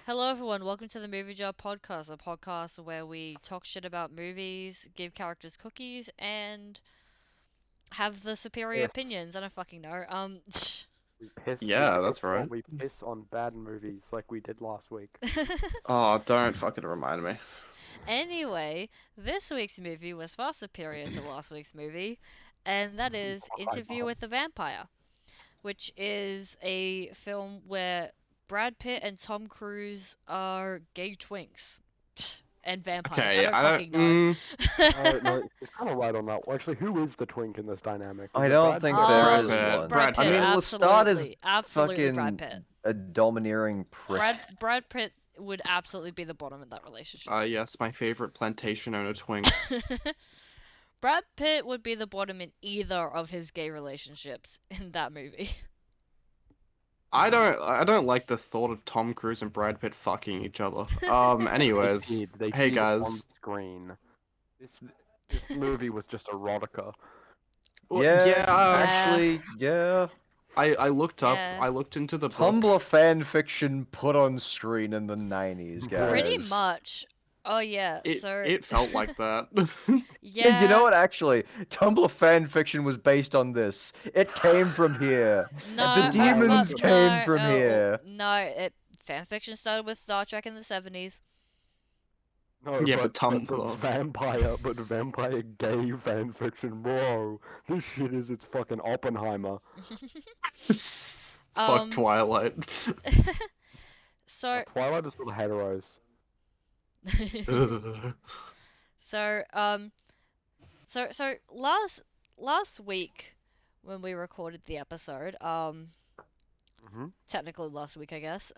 Hello, everyone. Welcome to the MovieJar podcast, a podcast where we talk shit about movies, give characters cookies, and have the superior Piss. opinions. I don't fucking know. We piss. We Yeah, piss that's on. right. We piss on bad movies like we did last week. Oh, don't fucking remind me. Anyway, this week's movie was far superior to last week's movie, and that is Quite Interview far. with the Vampire, which is a film where Brad Pitt and Tom Cruise are gay twinks and vampires. I Okay, don't I fucking don't. know. No, it's kind of right on that. Well, actually, who is the twink in this dynamic? Is I it don't Brad think Pitt or there Brad is Pitt. one. Brad Brad Pitt, I mean, Pitt. Lestat is absolutely Brad fucking Pitt. a domineering prick. Brad Pitt would absolutely be the bottom in that relationship. Yes, my favorite plantation owner twink. Brad Pitt would be the bottom in either of his gay relationships in that movie. I don't like the thought of Tom Cruise and Brad Pitt fucking each other. Anyways, They hey did on guys. screen. This movie was just erotica. Well, Yeah, Yeah. actually, yeah. I looked up. Yeah. I looked into the book. Tumblr fan fiction put on screen in the 90s, guys. Pretty much. Oh yeah, It felt like that. yeah. You know what, actually? Tumblr fan fiction was based on this. It came from here. No, The demons but came no, from here. No, fanfiction started with Star Trek in the 70s. No, Yeah, but, but Tumblr. vampire gay fan fiction. Whoa, this shit is its fucking Oppenheimer. Fuck Twilight. So Twilight is for the heteros. so so last week when we recorded the episode, technically last week I guess,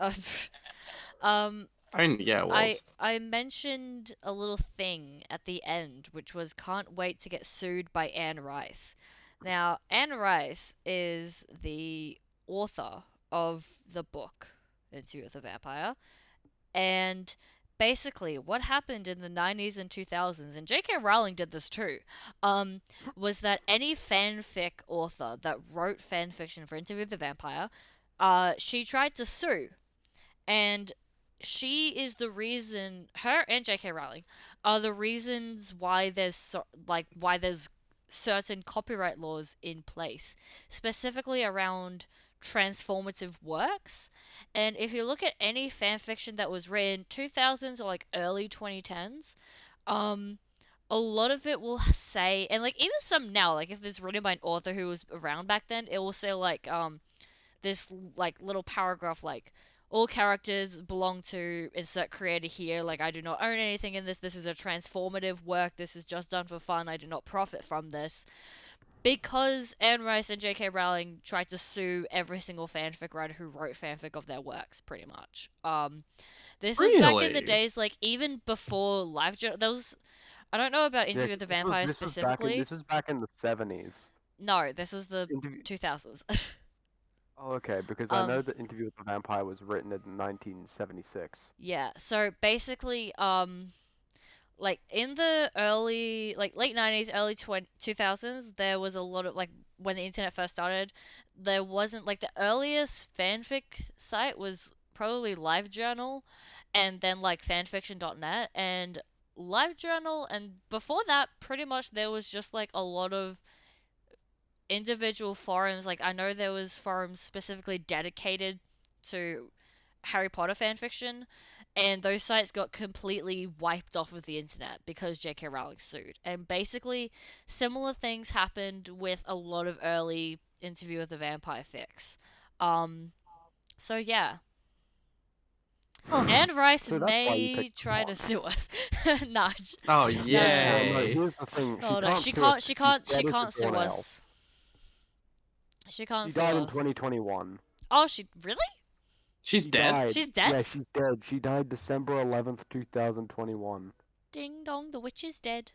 I mean, yeah, it was. I mentioned a little thing at the end which was can't wait to get sued by Anne Rice. Now, Anne Rice is the author of the book Interview with a Vampire, and basically what happened in the 90s and 2000s, and J.K. Rowling did this too, was that any fanfic author that wrote fanfiction for Interview with the Vampire, she tried to sue, and she is the reason. Her and J.K. Rowling are the reasons why there's certain copyright laws in place, specifically around transformative works. And if you look at any fan fiction that was written 2000s or like early 2010s, a lot of it will say, and like even some now, like if it's written by an author who was around back then, it will say like this like little paragraph like all characters belong to insert creator here, like I do not own anything in this is a transformative work, this is just done for fun, I do not profit from this. Because Anne Rice and J.K. Rowling tried to sue every single fanfic writer who wrote fanfic of their works, pretty much. This was back in the Really? days, like even before live there was, I don't know about Interview with the Vampire specifically. This is back in the 70s. No, this is the Interview 2000s. Oh, okay, because I know that Interview with the Vampire was written in 1976. Yeah, so basically, like in the early, like late 90s, early 2000s, there was a lot of, like, when the internet first started, there wasn't, like, the earliest fanfic site was probably LiveJournal, and then, like, fanfiction.net, and LiveJournal, and before that, pretty much there was just, like, a lot of individual forums. Like I know there was forums specifically dedicated to Harry Potter fanfiction, and those sites got completely wiped off of the internet because J.K. Rowling sued. And basically, similar things happened with a lot of early Interview with the Vampire fics. So yeah, Anne Rice So that's why you may picked try to one. sue us. nah, Oh No, yay! here's the thing. oh no, she sue can't. us. She She's can't. She dead as can't a sue doornail. us. She can't She sue died in us. 2021. Oh, she really? She's dead. Died. She's dead? Yeah, she's dead. She died December 11th, 2021. Ding dong, the witch is dead.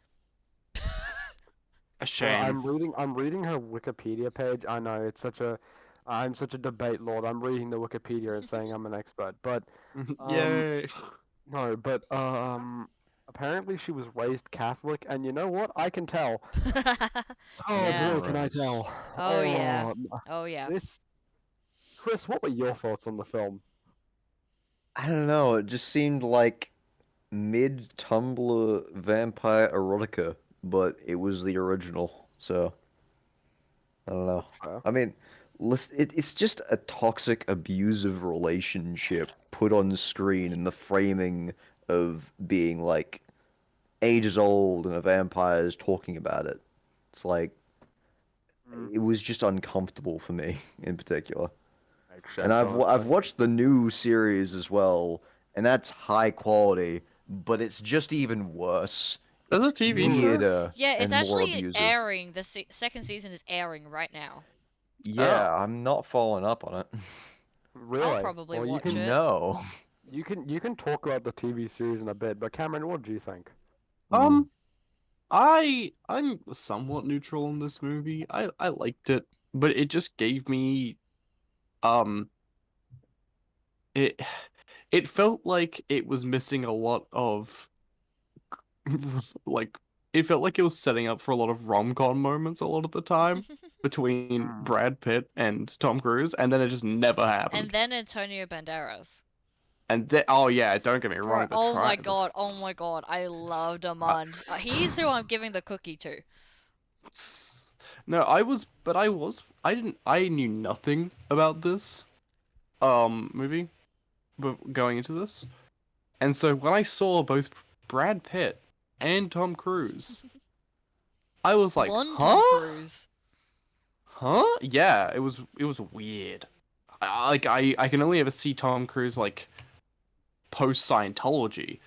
A So shame. I'm reading her Wikipedia page. I know it's such a I'm such a debate lord. I'm reading the Wikipedia and saying I'm an expert, but Yay! no, but apparently she was raised Catholic, and you know what? I can tell. Oh Yeah. boy, can I tell? Oh, yeah. Oh yeah. This Chris, what were your thoughts on the film? I don't know. It just seemed like mid Tumblr vampire erotica, but it was the original. So I don't know. That's fair. I mean, it's just a toxic, abusive relationship put on screen in the framing of being like ages old and a vampire is talking about it. It's like Mm, it was just uncomfortable for me in particular. makes And sense, I've honestly. watched the new series as well, and that's high quality, but it's just even worse. There's a It's TV Mm, show? weirder Yeah, it's and more actually abusive. airing. The second season is airing right now. Yeah, Oh. I'm not following up on it. I'll really? probably Well, watch it. No. you can talk about the TV series in a bit, but Cameron, what do you think? Mm. Um, I'm somewhat neutral on this movie. I liked it, but it just gave me um it it felt like it was missing a lot of like it felt like it was setting up for a lot of rom-com moments a lot of the time between Mm. Brad Pitt and Tom Cruise, and then it just never And happened. then Antonio Banderas. And then, oh yeah, don't get me Bro, wrong, the try the oh my god, I loved uh, Amand. He's who I'm giving the cookie to. no, I didn't I knew nothing about this movie but going into this. And so when I saw both Brad Pitt and Tom Cruise, I was like, Blonde Tom "Huh? Cruise. Huh?" Yeah, it was weird. I can only ever see Tom Cruise like post Scientology.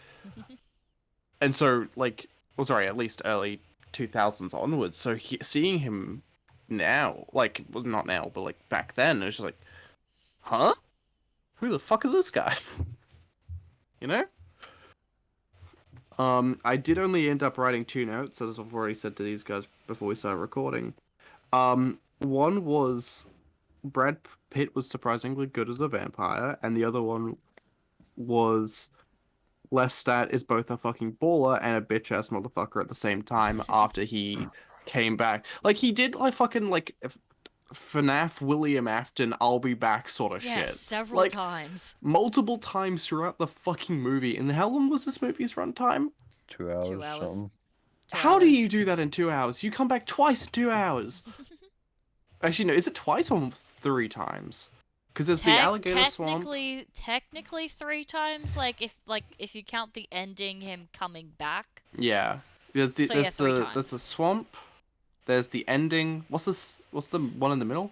And so like well sorry, at least early 2000s onwards. So seeing him now, like well not now, but like back then, it was just like, "Huh? Who the fuck is this guy?" You know? I did only end up writing two notes, as I've already said to these guys before we started recording. One was Brad Pitt was surprisingly good as a vampire, and the other one was Lestat is both a fucking baller and a bitch ass motherfucker at the same time after he came back. Like he did like fucking like FNAF William Afton I'll be back sort of Yeah, shit. several Like times. multiple times throughout the fucking movie. And how long was this movie's runtime? 2 hours 2 hours. something. How do you 2 hours. do that in 2 hours? You come back twice in 2 hours. Actually, no, is it twice or three times? Because there's the alligator swamp. Technically 3 times. Like if you count the ending, him coming back. Yeah. So yeah, three There's the times. swamp. There's the ending. What's this? What's the one in the middle?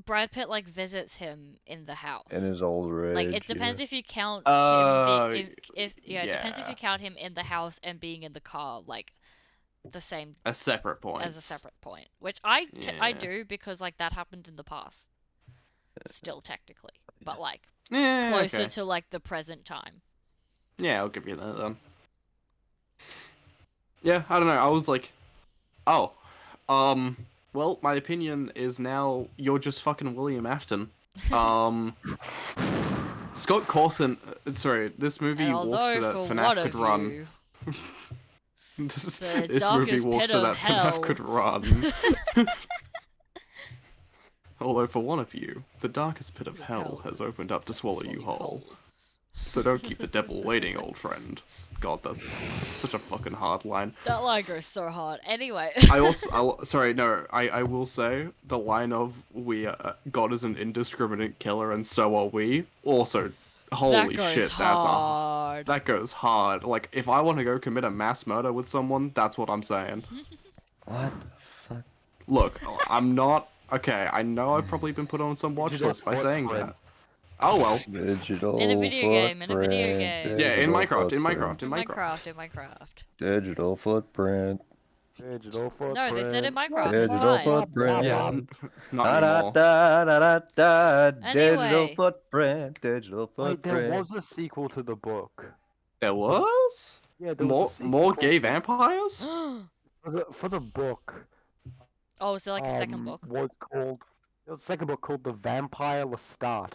Brad Pitt like visits him in the In house. his old Like rage, it depends if you count him being Uh, if yeah, it depends if yeah. you count him in the house and being in the car like the same A separate as a points. separate point, which I Yeah. do because like that happened in the past. Still technically, but like Yeah. closer Okay. to like the present time. Yeah, I'll give you that then. Yeah, I don't know. I was like, oh, well, my opinion is now you're just fucking William Afton. Um, Scott Corson. Sorry, this movie And walks so although that for FNAF one could of run. you, This the this movie darkest walks pit so of that FNAF hell. could run. Although for one of you, the darkest pit of hell has opened up to swallow you whole. So don't keep the devil waiting, old friend. God, that's such a fucking hard line. That line goes so hard. Anyway. I will say the line of God is an indiscriminate killer and so are we. Also, holy that goes shit, hard. that goes hard. Like if I want to go commit a mass murder with someone, that's what I'm saying. What the fuck? Look, I'm not okay. I know I've probably been put on some watch Digital list by saying footprint. that. Oh well. Digital In a video game, in a video footprint, game. Yeah, in digital Minecraft, in footprint, Minecraft, in In Minecraft. Minecraft. digital footprint, Digital footprint. No, they said in Minecraft. It's digital fine. footprint. Yeah, not Da da anymore. da da da da. Digital Anyway. footprint, digital Wait, there footprint. was a sequel to the book. There was Yeah, there was a more sequel gay vampires. for the book. Oh, is there like a second book? Was called there was a second book called The Vampire Lestat.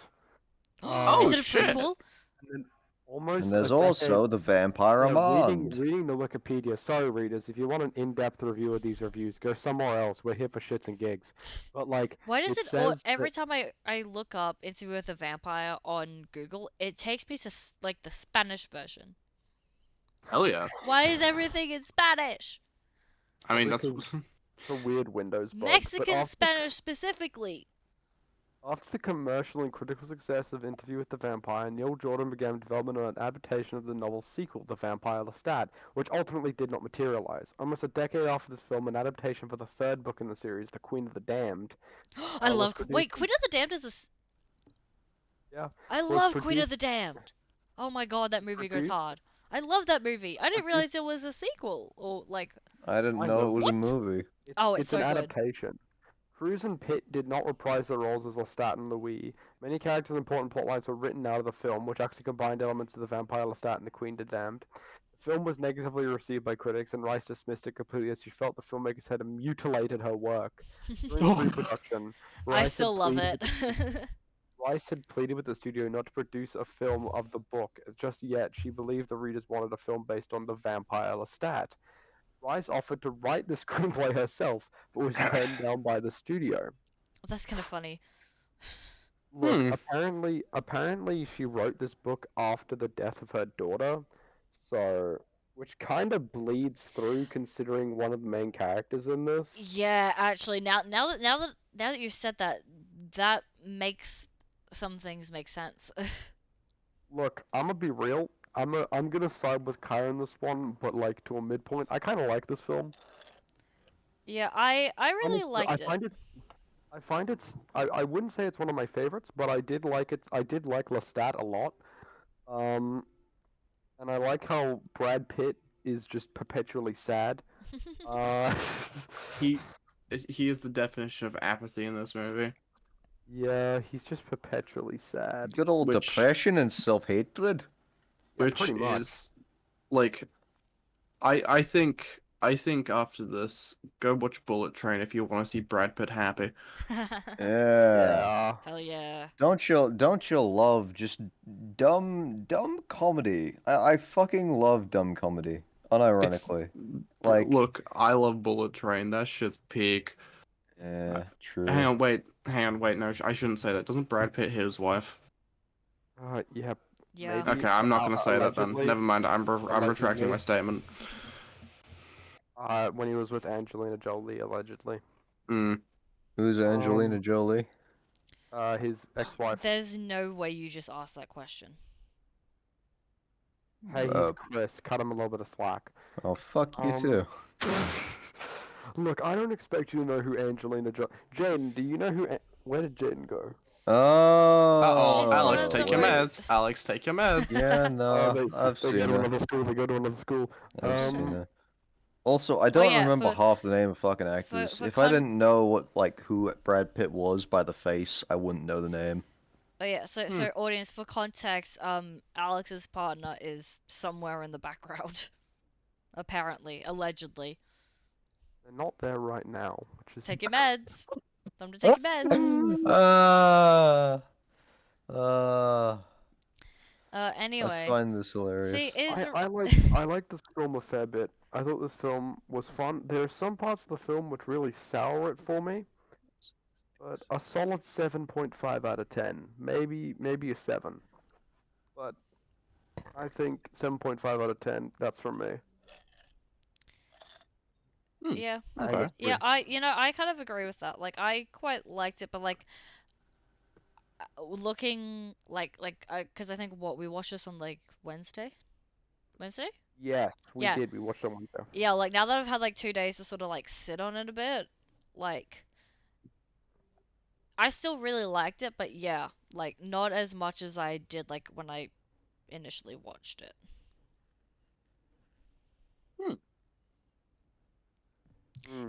Oh, Is it a shit. prequel? And then, almost And a there's decade. also the Vampire Yeah, Armand. reading the Wikipedia. Sorry, readers, if you want an in-depth review of these reviews, go somewhere else. We're here for shits and gigs. But like, Why does it it says every that time I look up Interview with a Vampire on Google, it takes me to like the Spanish version. Hell yeah. Why is everything in Spanish? I mean, that's because it's a weird Windows bug. But Mexican Spanish specifically. after the commercial and critical success of Interview with the Vampire, Neil Jordan began development on an adaptation of the novel's sequel, The Vampire Lestat, which ultimately did not materialize. Almost a decade after this film, an adaptation for the third book in the series, The Queen of the Damned, I was love. Wait, produced. Queen of the Damned is Yeah, I was love Queen of produced. the Damned. Oh my god, that movie goes Produced. hard. I love that movie. I didn't Produced. realize it was a sequel or like. I didn't Kind know it of. was a What? movie. Oh, it's It's so an good. adaptation. Cruz and Pitt did not reprise their roles as Lestat and Louis. Many characters and important plotlines were written out of the film, which actually combined elements of the Vampire Lestat and the Queen of the Damned. The film was negatively received by critics, and Rice dismissed it completely as she felt the filmmakers had mutilated her work. During Oh. pre-production, I Rice still love pleaded it. Rice had pleaded with the studio not to produce a film of the book just yet. She believed the readers wanted a film based on the Vampire Lestat. Rice offered to write the screenplay herself, but was turned down by the studio. That's kind of funny. Look, Hmm. apparently she wrote this book after the death of her daughter, so which kind of bleeds through considering one of the main characters in this. Yeah, actually, now that you've said that, that makes some things make sense. Look, I'm gonna be real. I'm gonna side with Kyra in this one, but like to a midpoint. I kind of like this film. Yeah, I really Honestly, liked it. I find it's I wouldn't say it's one of my favorites, but I did like it. I did like Lestat a lot. Um, and I like how Brad Pitt is just perpetually sad. Uh, he he is the definition of apathy in this movie. yeah, he's just perpetually sad. Good old Which- depression and self-hatred. Yeah, Which pretty much. is like I think after this, go watch Bullet Train if you want to see Brad Pitt happy. Yeah. Yeah. Hell yeah. Don't you love just dumb comedy? I fucking love dumb comedy. Unironically. Like Look, I love Bullet Train. That shit's peak. yeah, true. Hang on, wait. No, I shouldn't say that. Doesn't Brad Pitt hit his wife? Yeah. Yeah. Maybe. Okay, I'm not gonna say that then. Allegedly. Never mind. I'm retracting Allegedly. my statement. When he was with Angelina Jolie, allegedly. Mm. Who's Angelina Jolie? His ex-wife. There's no way you just asked that question. Hey, he's Uh, Chris. Cut him a little bit of slack. Oh fuck you Um, too. Look, I don't expect you to know who Angelina Jolie. Jaden, do you know who? Where did Jaden go? Oh. Uh-oh, She's one Alex, of the take your most- meds. Alex, take your meds. Yeah, no, I've they seen go to her. another school. They go to another school. I've seen her. Also, I don't yeah, remember for- half the name of fucking actors. for If I didn't know who Brad Pitt was by the face, I wouldn't know the name. Oh yeah, so audience, for context, Alex's partner is somewhere in the background. Apparently, allegedly. They're not there right now, which is Take your meds. Time to take your meds. I Anyway. find this hilarious. See, is I like this film a fair bit. I thought this film was fun. There are some parts of the film which really sour it for me, but a solid 7.5 out of 10, maybe a 7. But I think 7.5 out of 10. That's from me. yeah. Okay. Yeah, I kind of agree with that. Like, I quite liked it, but like, looking because I think we watched this on like Wednesday. Wednesday? Yes, we Yeah. did. We watched it one day. Yeah, like now that I've had like 2 days to sort of like sit on it a bit, like, I still really liked it, but yeah, like not as much as I did like when I initially watched it. Mm.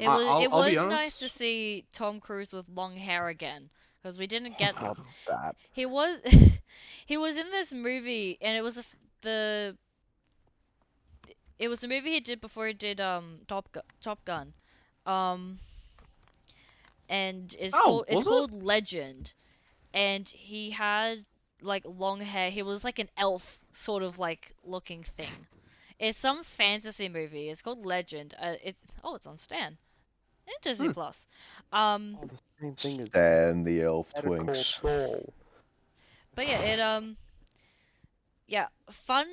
It was I'll be nice to honest. see Tom Cruise with long hair again, because we didn't get. God, that. He was he was in this movie, and it was it was a movie he did before he did Top Gun, and it's Oh, called was it? Legend, and he had like long hair. He was like an elf sort of like looking thing. It's some fantasy movie. It's called Legend. It's on Stan and Disney Hmm. Plus. Oh, the same thing as And the elf Better Call twinks. Saul. But yeah, yeah, fun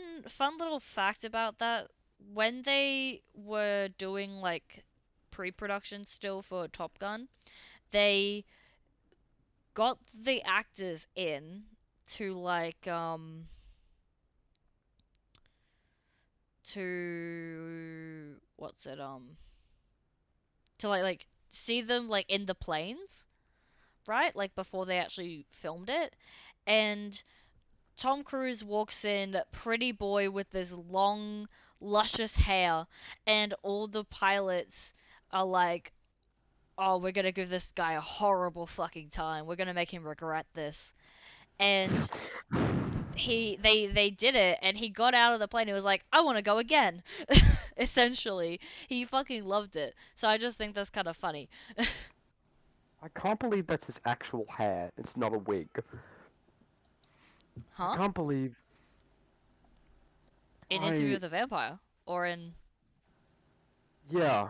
little fact about that. When they were doing like pre-production still for Top Gun, they got the actors in to like to what's it to like see them like in the planes, right? Like before they actually filmed it. And Tom Cruise walks in, pretty boy with this long, luscious hair, and all the pilots are like, "Oh, we're gonna give this guy a horrible fucking time. We're gonna make him regret this." And they did it, and he got out of the plane. He was like, "I want to go again." Essentially, he fucking loved it. So I just think that's kind of funny. I can't believe that's his actual hair. It's not a wig. I Huh? can't believe In Interview I. with a Vampire, or in Yeah,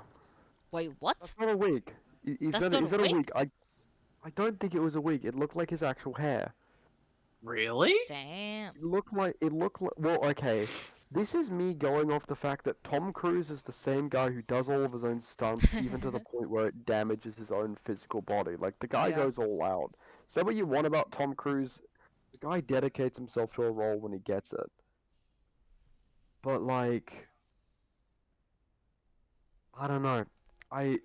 wait, what? that's not a wig. That's not Is a that a wig? wig? I don't think it was a wig. It looked like his actual hair. Really? Damn. It looked like. Well, okay. This is me going off the fact that Tom Cruise is the same guy who does all of his own stunts, even to the point where it damages his own physical body. Like, the guy Yeah. goes all out. Say what you want about Tom Cruise, the guy dedicates himself to a role when he gets it. But, like, I don't know.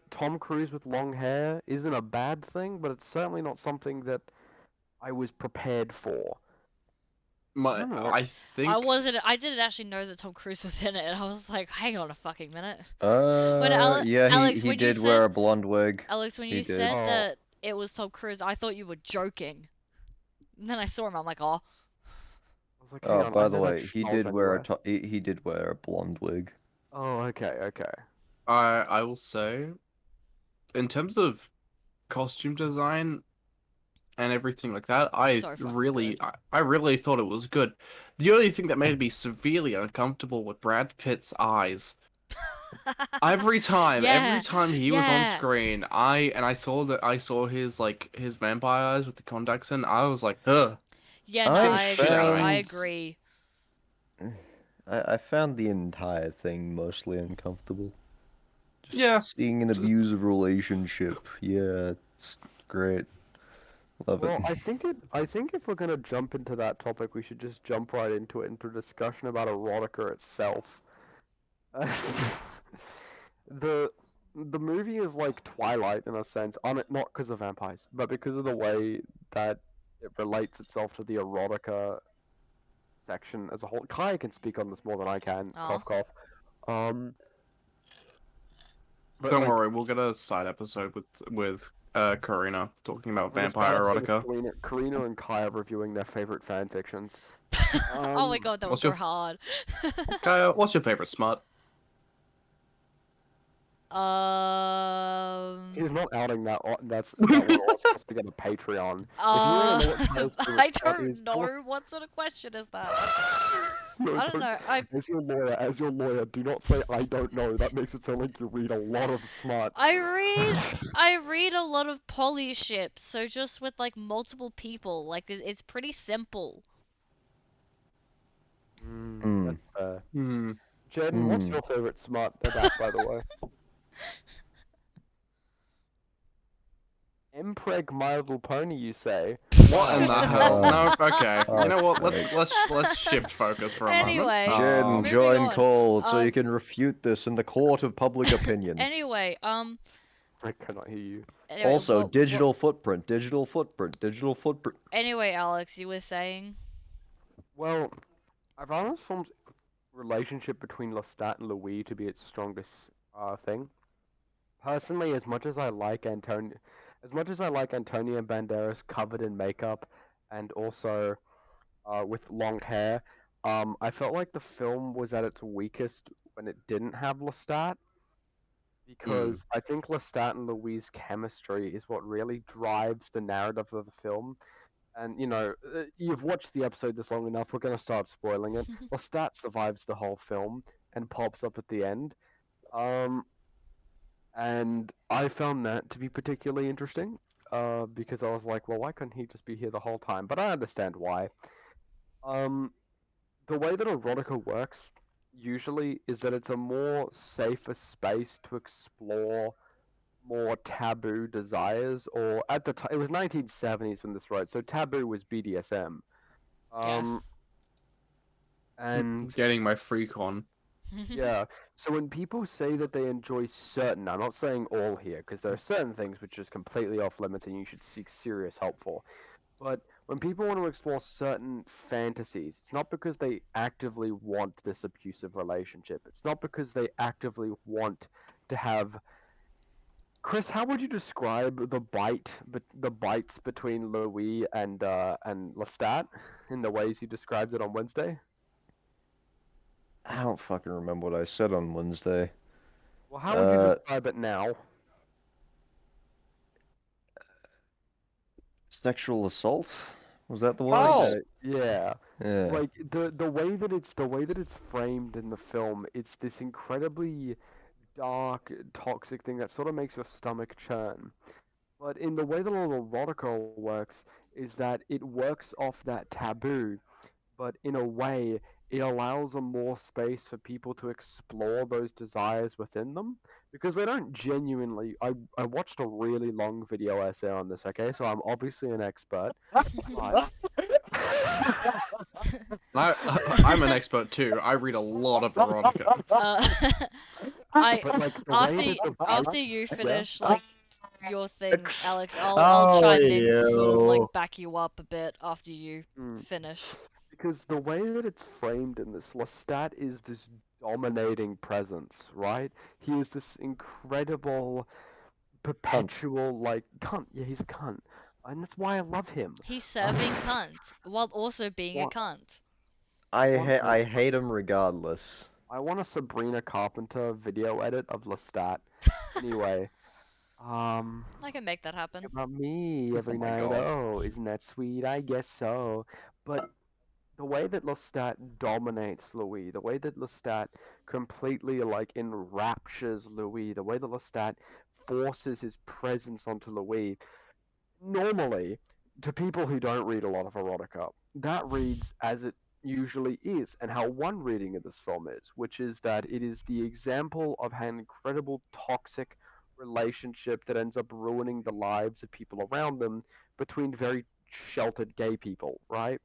Tom Cruise with long hair isn't a bad thing, but it's certainly not something that I was prepared for. I don't know. I think I didn't actually know that Tom Cruise was in it, and I was like, hang on a fucking minute. Yeah, Alex, he when you did wear said a blonde wig. Alex, when He you did. said Oh. that it was Tom Cruise, I thought you were joking. And then I saw him, I'm like, oh. I was like, hang Oh, on, by I the know that way, he smells did wear anywhere. he did wear a blonde wig. Oh, okay. I will say, in terms of costume design and everything like that, So fucking good. I really thought it was good. The only thing that made me severely uncomfortable with Brad Pitt's eyes. Every Yeah, time he was on yeah. screen, I saw his his vampire eyes with the contacts in. I was like, ugh. Yeah, no, I Shit out of me. I found agree. I found the entire thing mostly uncomfortable. Just Yeah. seeing an abusive relationship. Yeah, it's great. Love Well, it. I think if we're gonna jump into that topic, we should just jump right into it, into a discussion about erotica itself. the the movie is like Twilight in a sense, on it not because of vampires, but because of the way that it relates itself to the erotica section as a whole. Kaya can speak on this more than I can. Aw. Cough, cough. Um, but Don't like, worry, we'll get a side episode with Karina talking about we're gonna start vampire episode with erotica. Karina and Kaya reviewing their favorite fan fictions. Oh my god, that what's would your go hard. Kaya, what's your favorite smut? He's not outing that. That one was supposed to get a Patreon. Uh, If you want to know what Kaya's I favorite spot don't is, know. What sort of question is that? No, I don't know. I As your lawyer, do not say I don't know. That makes it sound like you read a lot of smart. I read a lot of poly ships, so just with like multiple people, like it's pretty simple. That's fair. Hmm. Jaden, what's your favorite smart about, by the way? Mpreg My Little Pony, you say? What in the Oh, hell? no. No, okay. Oh, You know what? great. Let's shift focus for a Anyway. moment. Jaden, Moving join on. call so you can refute this in the court of public opinion. Anyway, I cannot hear you. anyway, Also, what- digital footprint, digital footprint, digital footprint. Anyway, Alex, you were saying. Well, I found this film's relationship between Lestat and Louis to be its strongest thing. Personally, as much as I like Antonio Banderas covered in makeup and also with long hair, I felt like the film was at its weakest when it didn't have Lestat, because I think Lestat and Louis' chemistry is what really drives the narrative of the film. And you've watched the episode this long enough. We're gonna start spoiling it. Lestat survives the whole film and pops up at the end. Um, and I found that to be particularly interesting. Because I was like, well, why couldn't he just be here the whole time? But I understand why. Um, the way that erotica works usually is that it's a more safer space to explore more taboo desires, or at the time it was 1970s when this wrote, so taboo was BDSM. Yeah. Um, and Getting my freak on. yeah, so when people say that they enjoy certain, I'm not saying all here, because there are certain things which is completely off limits and you should seek serious help for. But when people want to explore certain fantasies, it's not because they actively want this abusive relationship. It's not because they actively want to have. Chris, how would you describe the bites between Louis and Lestat in the ways you described it on Wednesday? I don't fucking remember what I said on Wednesday. Well, how would you Uh, describe it now? Sexual assault? Was that the word? Oh! Yeah. Yeah. Like the way that it's framed in the film, it's this incredibly dark, toxic thing that sort of makes your stomach churn. But in the way that all erotica works, is that it works off that taboo, but in a way, it allows a more space for people to explore those desires within them because they don't genuinely. I watched a really long video essay on this, okay? So I'm obviously an expert, but I'm an expert too. I read a lot of erotica. uh, I but like the way after that the after bite, you yeah, finish like your thing, Alex, I'll Oh, chime in to sort of like yo. back you up a bit after you mm, finish. because the way that it's framed in this, Lestat is this dominating presence, right? He is this incredible Cunt. perpetual like cunt. Yeah, he's a cunt, and that's why I love him. He's serving cunt while also being a What? cunt. I hate him regardless. I want a Sabrina Carpenter video edit of Lestat. Anyway, I can make that happen. about me every Oh my night. god. Oh, isn't that sweet? I guess so. But the way that Lestat dominates Louis, the way that Lestat completely like enraptures Louis, the way that Lestat forces his presence onto Louis, normally, to people who don't read a lot of erotica, that reads as it usually is, and how one reading of this film is, which is that it is the example of an incredible toxic relationship that ends up ruining the lives of people around them between very sheltered gay people, right?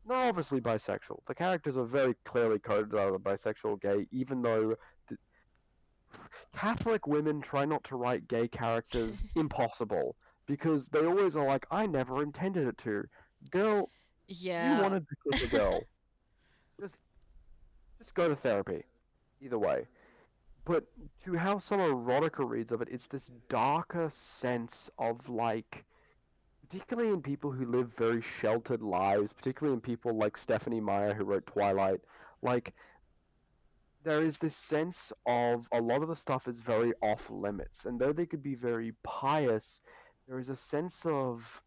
Not obviously bisexual. The characters are very clearly coded as bisexual gay, even though the Catholic women try not to write gay characters impossible because they always are like, I never intended it to. Girl, you Yeah. wanted to kiss a girl. Just just go to therapy. Either way. But to how some erotica reads of it, it's this darker sense of like particularly in people who live very sheltered lives, particularly in people like Stephanie Meyer who wrote Twilight, like there is this sense of a lot of the stuff is very off limits, and though they could be very pious, there is a sense of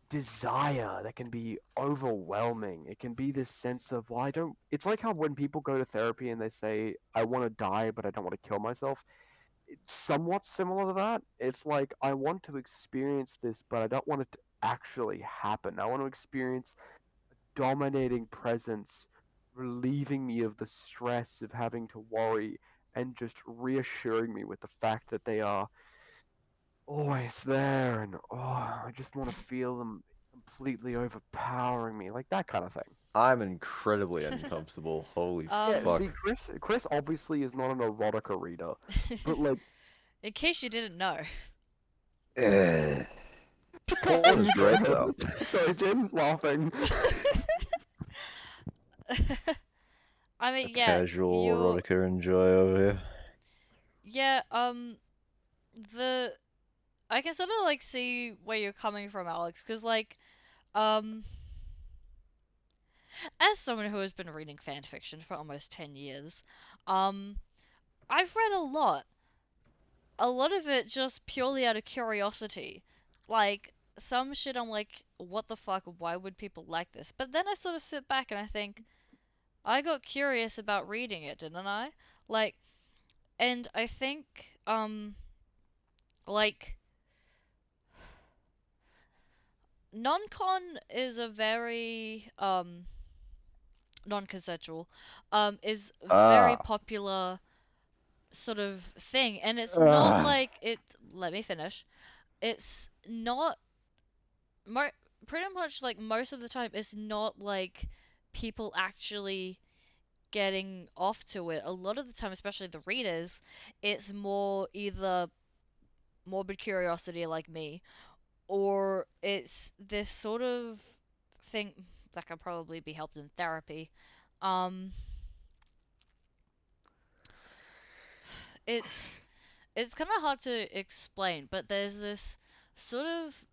desire that can be overwhelming. It can be this sense of, well, I don't. It's like how when people go to therapy and they say, I want to die, but I don't want to kill myself. It's somewhat similar to that. It's like, I want to experience this, but I don't want it to actually happen. I want to experience dominating presence, relieving me of the stress of having to worry, and just reassuring me with the fact that they are always there, and oh, I just want to feel them completely overpowering me, like that kind of thing. I'm incredibly uncomfortable. Holy Yeah, fuck. see, Chris obviously is not an erotica reader, but like, In case you didn't know. Ugh. Porn is great though. sorry, Jim's laughing. I A mean, yeah, casual you're erotica enjoy over here. yeah, the I can sort of like see where you're coming from, Alex, because like, um, as someone who has been reading fan fiction for almost 10 years, I've read a lot of it just purely out of curiosity. Like, some shit I'm like, what the fuck? Why would people like this? But then I sort of sit back and I think, I got curious about reading it, didn't I? Like, and I think, like, non-con is a very, non-consensual, is very Ah. popular sort of thing, and it's not Ah. like it. Let me finish. It's not mo- pretty much like most of the time. It's not like people actually getting off to it. A lot of the time, especially the readers, it's more either morbid curiosity like me, or it's this sort of thing that can probably be helped in therapy. Um, it's it's kind of hard to explain, but there's this sort of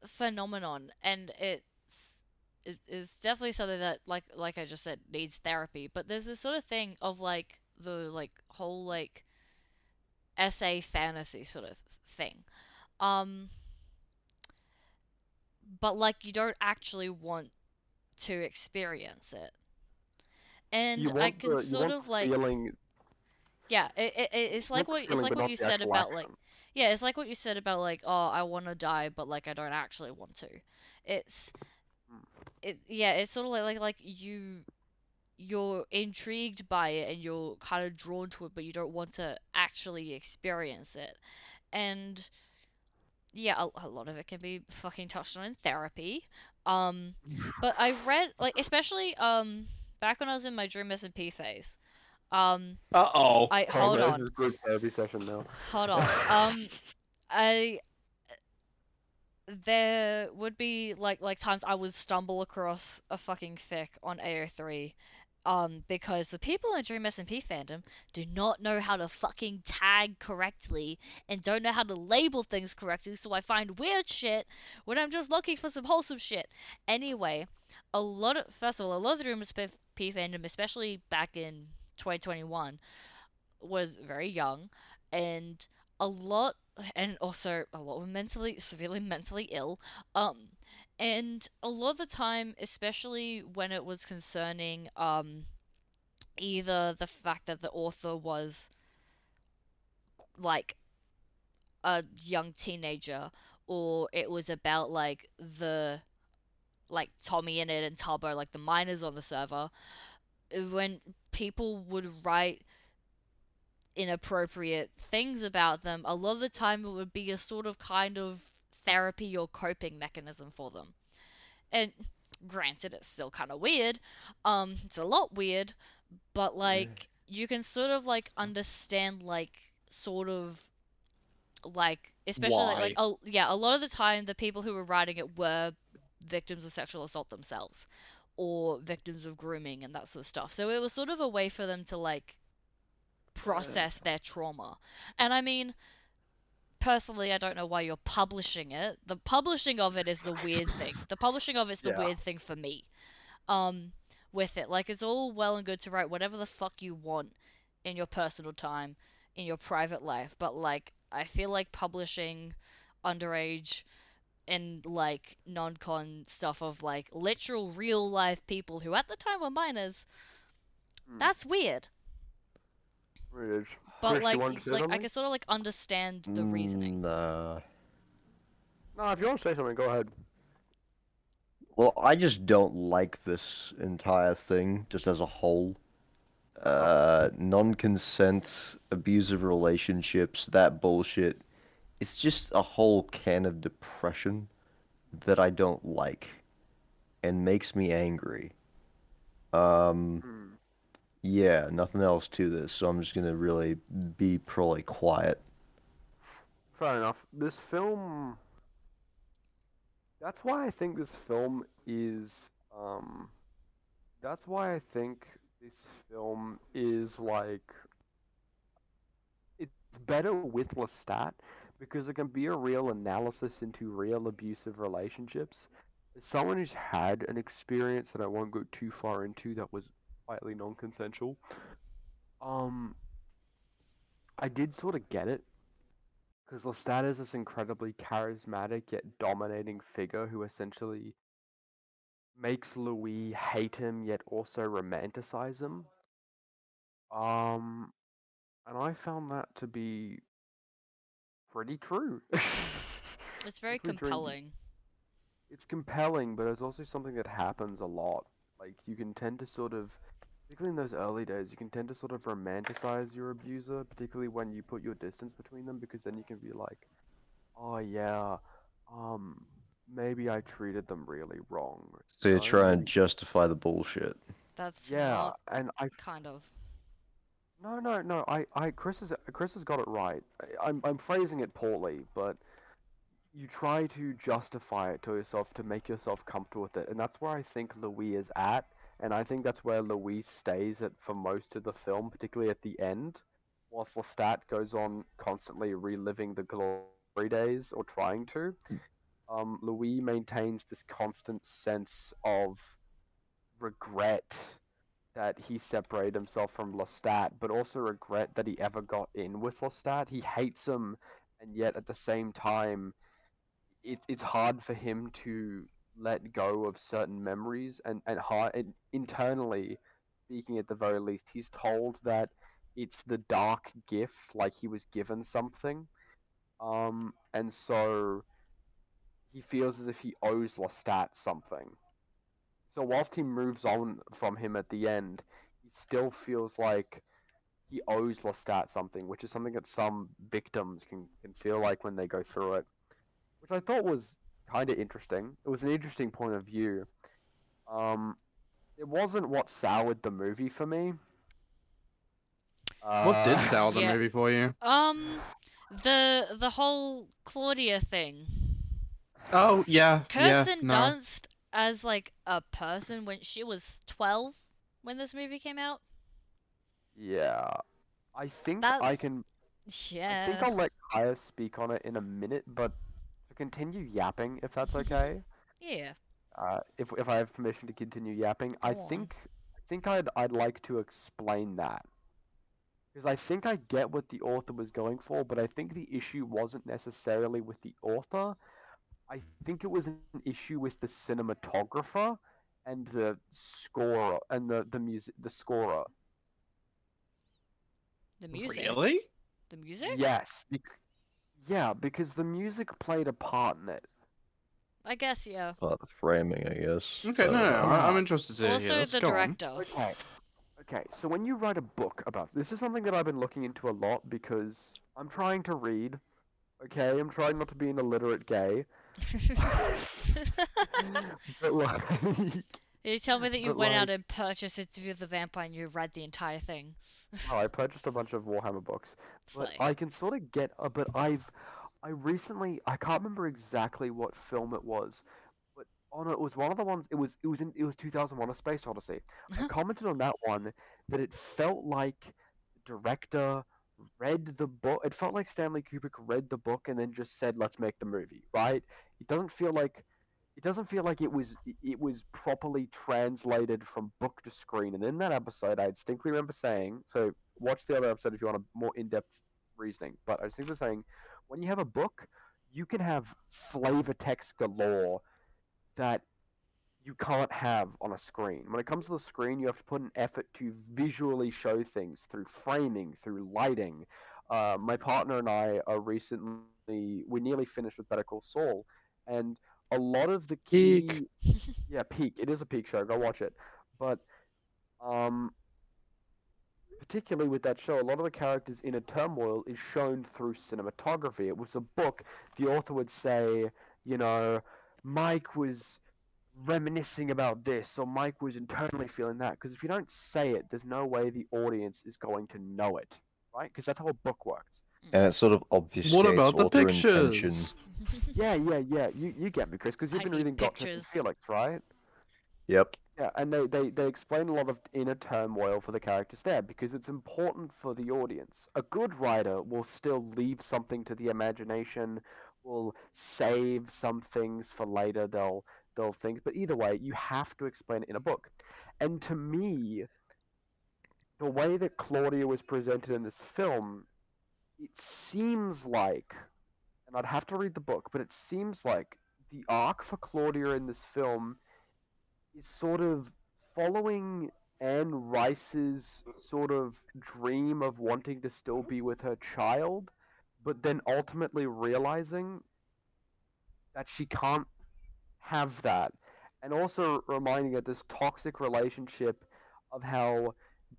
phenomenon, and it's definitely something that like I just said needs therapy. But there's this sort of thing of like the like whole like essay fantasy sort of thing. Um, but like you don't actually want to experience it, and I can You sort want of the like feeling, yeah, it's you want like the it's feeling, like but what not you the said actual about like action. yeah, it's like what you said about like oh I want to die but like I don't actually want to. It's Mm. it's yeah, it's sort of like you're intrigued by it and you're kind of drawn to it, but you don't want to actually experience it. And yeah, a lot of it can be fucking touched on in therapy. Um, but I read like especially back when I was in my Dream SMP phase. Um, Uh-oh. I Oh hold no, this on, is group therapy session now. hold on. I there would be like times I would stumble across a fucking fic on AO3 because the people in Dream SMP fandom do not know how to fucking tag correctly and don't know how to label things correctly, so I find weird shit when I'm just looking for some wholesome shit. Anyway, first of all, a lot of the Dream SMP fandom, especially back in 2021, was very young, and a lot, and also a lot were severely mentally ill. Um, and a lot of the time, especially when it was concerning, either the fact that the author was like a young teenager, or it was about like the like Tommy in it and Tubbo, like the minors on the server, when people would write inappropriate things about them, a lot of the time it would be a sort of kind of therapy or coping mechanism for them. And granted, it's still kind of weird. It's a lot weird, but like you can sort of like understand like sort of like especially Why? yeah, a lot of the time the people who were writing it were victims of sexual assault themselves or victims of grooming and that sort of stuff. So it was sort of a way for them to like process their trauma. And I mean, personally, I don't know why you're publishing it. The publishing of it is the weird thing. The publishing of it's the Yeah. weird thing for me. Um, with it, like it's all well and good to write whatever the fuck you want in your personal time, in your private life, but like I feel like publishing underage and like non-con stuff of like literal real life people who at the time were minors, Hmm. that's weird. Ridge. But Rich, you want to say I something? can sort of like understand the reasoning. Nah. No, if you want to say something, go ahead. Well, I just don't like this entire thing, just as a whole. Uh-huh. Non-consent, abusive relationships, that bullshit. It's just a whole can of depression that I don't like and makes me angry. Um, Hmm. yeah, nothing else to this, so I'm just gonna really be probably quiet. Fair enough. This film. That's why I think this film is. That's why I think this film is like. It's better with Lestat because it can be a real analysis into real abusive relationships. As someone who's had an experience that I won't go too far into that was slightly non-consensual, um, I did sort of get it. Because Lestat is this incredibly charismatic yet dominating figure who essentially makes Louis hate him yet also romanticize him. Um, and I found that to be pretty true. It's very Particularly during compelling. it's compelling, but it's also something that happens a lot. Like you can tend to sort of, particularly in those early days, you can tend to sort of romanticize your abuser, particularly when you put your distance between them, because then you can be like, oh yeah, um, maybe I treated them really wrong, So you you know? try and Maybe, justify the bullshit. That's yeah, smart, and kind of. no, Chris has got it right. I'm phrasing it poorly, but you try to justify it to yourself to make yourself comfortable with it, and that's where I think Louis is at, and I think that's where Louis stays at for most of the film, particularly at the end, whilst Lestat goes on constantly reliving the glory days or trying to. Louis maintains this constant sense of regret that he separated himself from Lestat, but also regret that he ever got in with Lestat. He hates him, and yet at the same time, it's hard for him to let go of certain memories and internally speaking at the very least he's told that it's the dark gift, like he was given something, and so he feels as if he owes Lestat something. So whilst he moves on from him at the end, he still feels like he owes Lestat something, which is something that some victims can feel like when they go through it, which I thought was kind of interesting. It was an interesting point of view. Um, it wasn't what soured the movie for me. What did Uh, sell the Yeah. movie for you? The whole Claudia thing. Oh yeah, Kirsten no. Dunst as like a person when she was 12 when this movie came out. yeah, I think I That's can. I think yeah. I'll let Kaya speak on it in a minute, but to continue yapping, if that's okay. Yeah, If I have permission to continue yapping, go on. I think I'd like to explain that. Because I think I get what the author was going for, but I think the issue wasn't necessarily with the author. I think it was an issue with the cinematographer and the scorer and the music, the scorer. The music. Really? The music? Yes, yeah, because the music played a part in it. I guess yeah. The framing, I guess. Okay, I no, don't no, know. I'm Yeah. interested to hear Also this. the Go on. director. Okay. Okay. So when you write a book about this is something that I've been looking into a lot because I'm trying to read. Okay, I'm trying not to be an illiterate gay. But like, You tell me that you but went out like, and purchased Interview with the Vampire and you read the entire thing. no, I purchased a bunch of Warhammer books, but Slay. I can sort of get. But I recently, I can't remember exactly what film it was, but oh no, it was one of the ones. It was 2001: A Space Odyssey. I commented on that one that it felt like the director read the book. It felt like Stanley Kubrick read the book and then just said, "Let's make the movie." Right? It doesn't feel like it was properly translated from book to screen. And in that episode, I distinctly remember saying, so watch the other episode if you want a more in-depth reasoning. But I distinctly saying, when you have a book, you can have flavor text galore that you can't have on a screen. When it comes to the screen, you have to put an effort to visually show things through framing, through lighting. My partner and I are we nearly finished with Better Call Saul, and a lot of the Eek. key, yeah, peak. It is a peak show. Go watch it. But um, particularly with that show, a lot of the characters' inner turmoil is shown through cinematography. It was a book. The author would say, you know, Mike was reminiscing about this, or Mike was internally feeling that. Because if you don't say it, there's no way the audience is going to know it, right? Because that's how a book works. And it sort of What obfuscates about the author intention. pictures? Yeah. You get me, Chris, because you've I been need reading Gotcha and pictures. Felix, right? Yep. Yeah, and they explain a lot of inner turmoil for the characters there because it's important for the audience. A good writer will still leave something to the imagination, will save some things for later, they'll think, but either way, you have to explain it in a book. And to me, the way that Claudia was presented in this film, it seems like and I'd have to read the book, but it seems like the arc for Claudia in this film is sort of following Anne Rice's sort of dream of wanting to still be with her child, but then ultimately realizing that she can't have that, and also reminding her this toxic relationship of how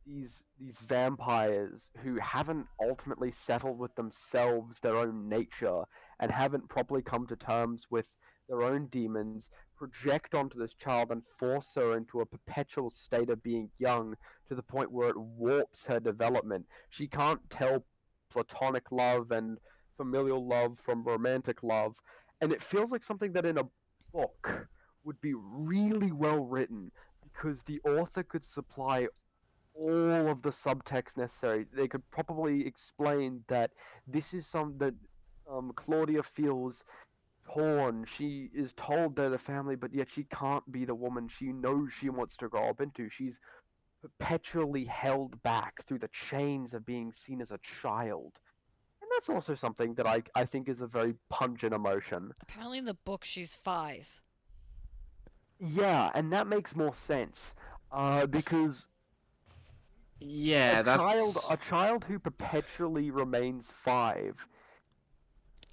these vampires who haven't ultimately settled with themselves, their own nature, and haven't properly come to terms with their own demons, project onto this child and force her into a perpetual state of being young to the point where it warps her development. She can't tell platonic love and familial love from romantic love, and it feels like something that in a book would be really well written because the author could supply all of the subtext necessary. They could probably explain that this is some that Claudia feels torn. She is told they're the family, but yet she can't be the woman she knows she wants to grow up into. She's perpetually held back through the chains of being seen as a child. And that's also something that I think is a very pungent emotion. Apparently in the book she's 5. Yeah, and that makes more sense. Because Yeah, that's a child who perpetually remains 5,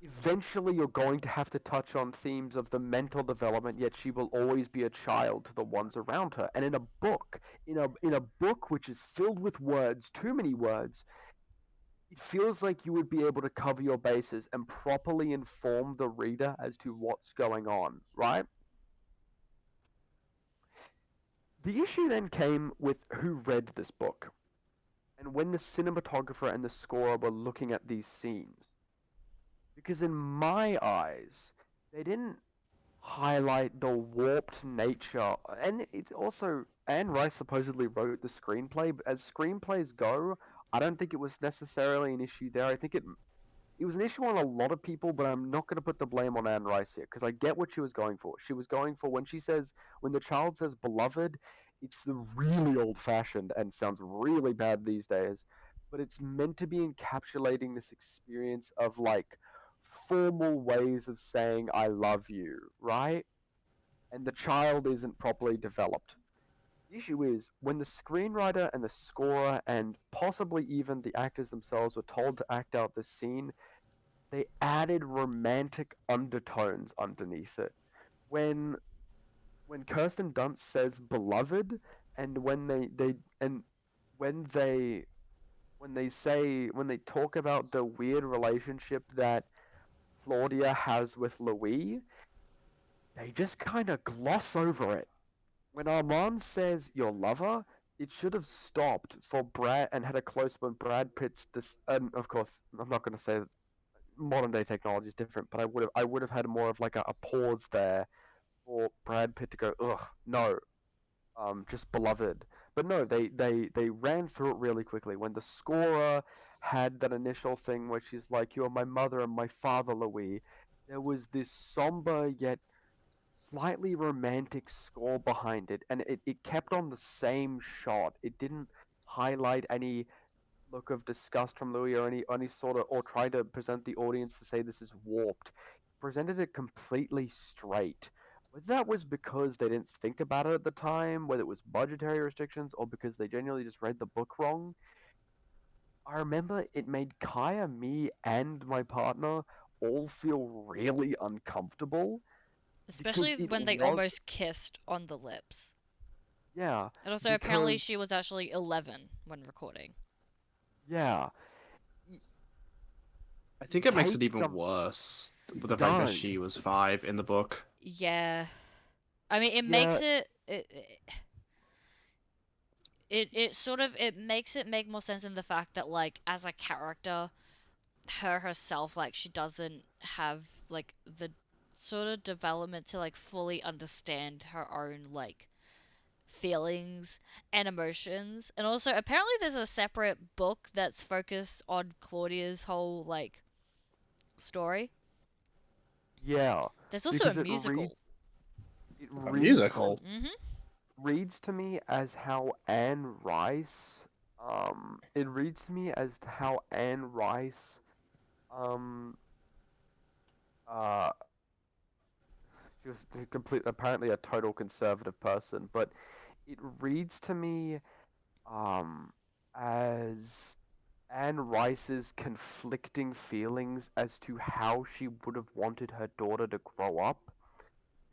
eventually you're going to have to touch on themes of the mental development, yet she will always be a child to the ones around her. And in a book, in a book which is filled with words, too many words, it feels like you would be able to cover your bases and properly inform the reader as to what's going on, right? The issue then came with who read this book, and when the cinematographer and the scorer were looking at these scenes. Because in my eyes, they didn't highlight the warped nature, and it's also Anne Rice supposedly wrote the screenplay, but as screenplays go, I don't think it was necessarily an issue there. I think it was an issue on a lot of people, but I'm not going to put the blame on Anne Rice here because I get what she was going for. She was going for when the child says beloved, it's the really old fashioned and sounds really bad these days, but it's meant to be encapsulating this experience of like formal ways of saying I love you, right? And the child isn't properly developed. The issue is when the screenwriter and the scorer and possibly even the actors themselves were told to act out this scene, they added romantic undertones underneath it. When when Kirsten Dunst says beloved, and when they when they talk about the weird relationship that Claudia has with Louis, they just kind of gloss over it. When Armand says your lover, it should have stopped for Brad and had a close when Brad Pitt's and of course I'm not going to say modern day technology is different, but I would have had more of like a pause there for Brad Pitt to go, ugh, no, just beloved. But no, they ran through it really quickly. When the scorer had that initial thing where she's like, "You are my mother and my father, Louis," there was this somber yet slightly romantic score behind it, and it kept on the same shot. It didn't highlight any look of disgust from Louis or any sort of or try to present the audience to say this is warped. He presented it completely straight. Whether that was because they didn't think about it at the time, whether it was budgetary restrictions, or because they genuinely just read the book wrong, I remember it made Kaya, me, and my partner all feel really uncomfortable because Especially it when they was, almost kissed on the lips. yeah, And also, apparently, because, she was actually 11 when recording. yeah, I think it makes it takes even some, worse with it the fact that does, she was 5 in the book. Yeah. I mean, it yeah, makes it sort of it makes it make more sense in the fact that like as a character, her herself like she doesn't have like the sort of development to like fully understand her own like feelings and emotions. And also apparently there's a separate book that's focused on Claudia's whole like story. yeah, There's also a because musical. it It's a reads musical. Mhm. reads to me as how Anne Rice it reads to me as to how Anne Rice um uh, she was apparently a total conservative person, but it reads to me as Anne Rice's conflicting feelings as to how she would have wanted her daughter to grow up.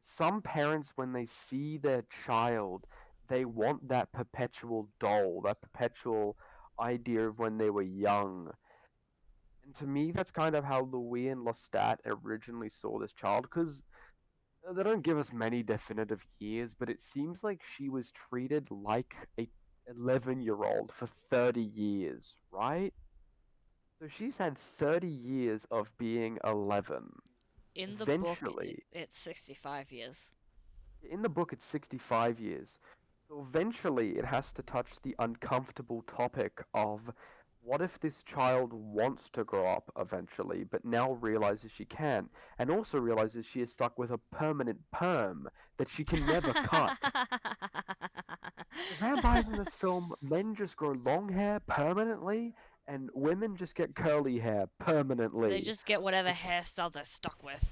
Some parents, when they see their child, they want that perpetual doll, that perpetual idea of when they were young. And to me, that's kind of how Louis and Lestat originally saw this child, because they don't give us many definitive years, but it seems like she was treated like a 11-year-old for 30 years, right? So she's had 30 years of being 11. In the book, Eventually, it's 65 years. in the book, it's 65 years. So eventually, it has to touch the uncomfortable topic of what if this child wants to grow up eventually, but now realizes she can't, and also realizes she is stuck with a permanent perm that she can never cut. The vampires in this film, men just grow long hair permanently, and women just get curly hair permanently. They just get whatever hairstyle they're stuck with.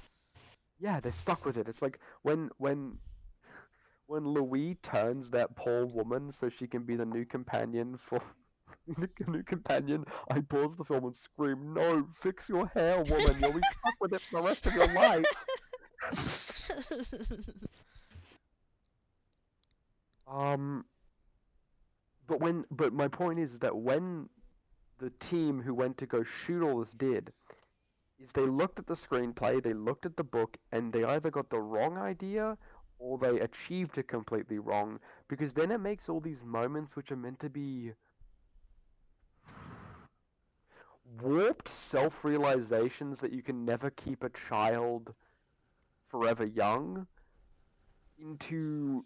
Yeah, they're stuck with it. It's like when Louis turns that poor woman so she can be the new companion for the new companion, I pause the film and scream, "No, fix your hair, woman! You'll be stuck with it for the rest of your life." Um, but my point is that when the team who went to go shoot all this did, is they looked at the screenplay, they looked at the book, and they either got the wrong idea or they achieved it completely wrong, because then it makes all these moments which are meant to be warped self-realizations that you can never keep a child forever young into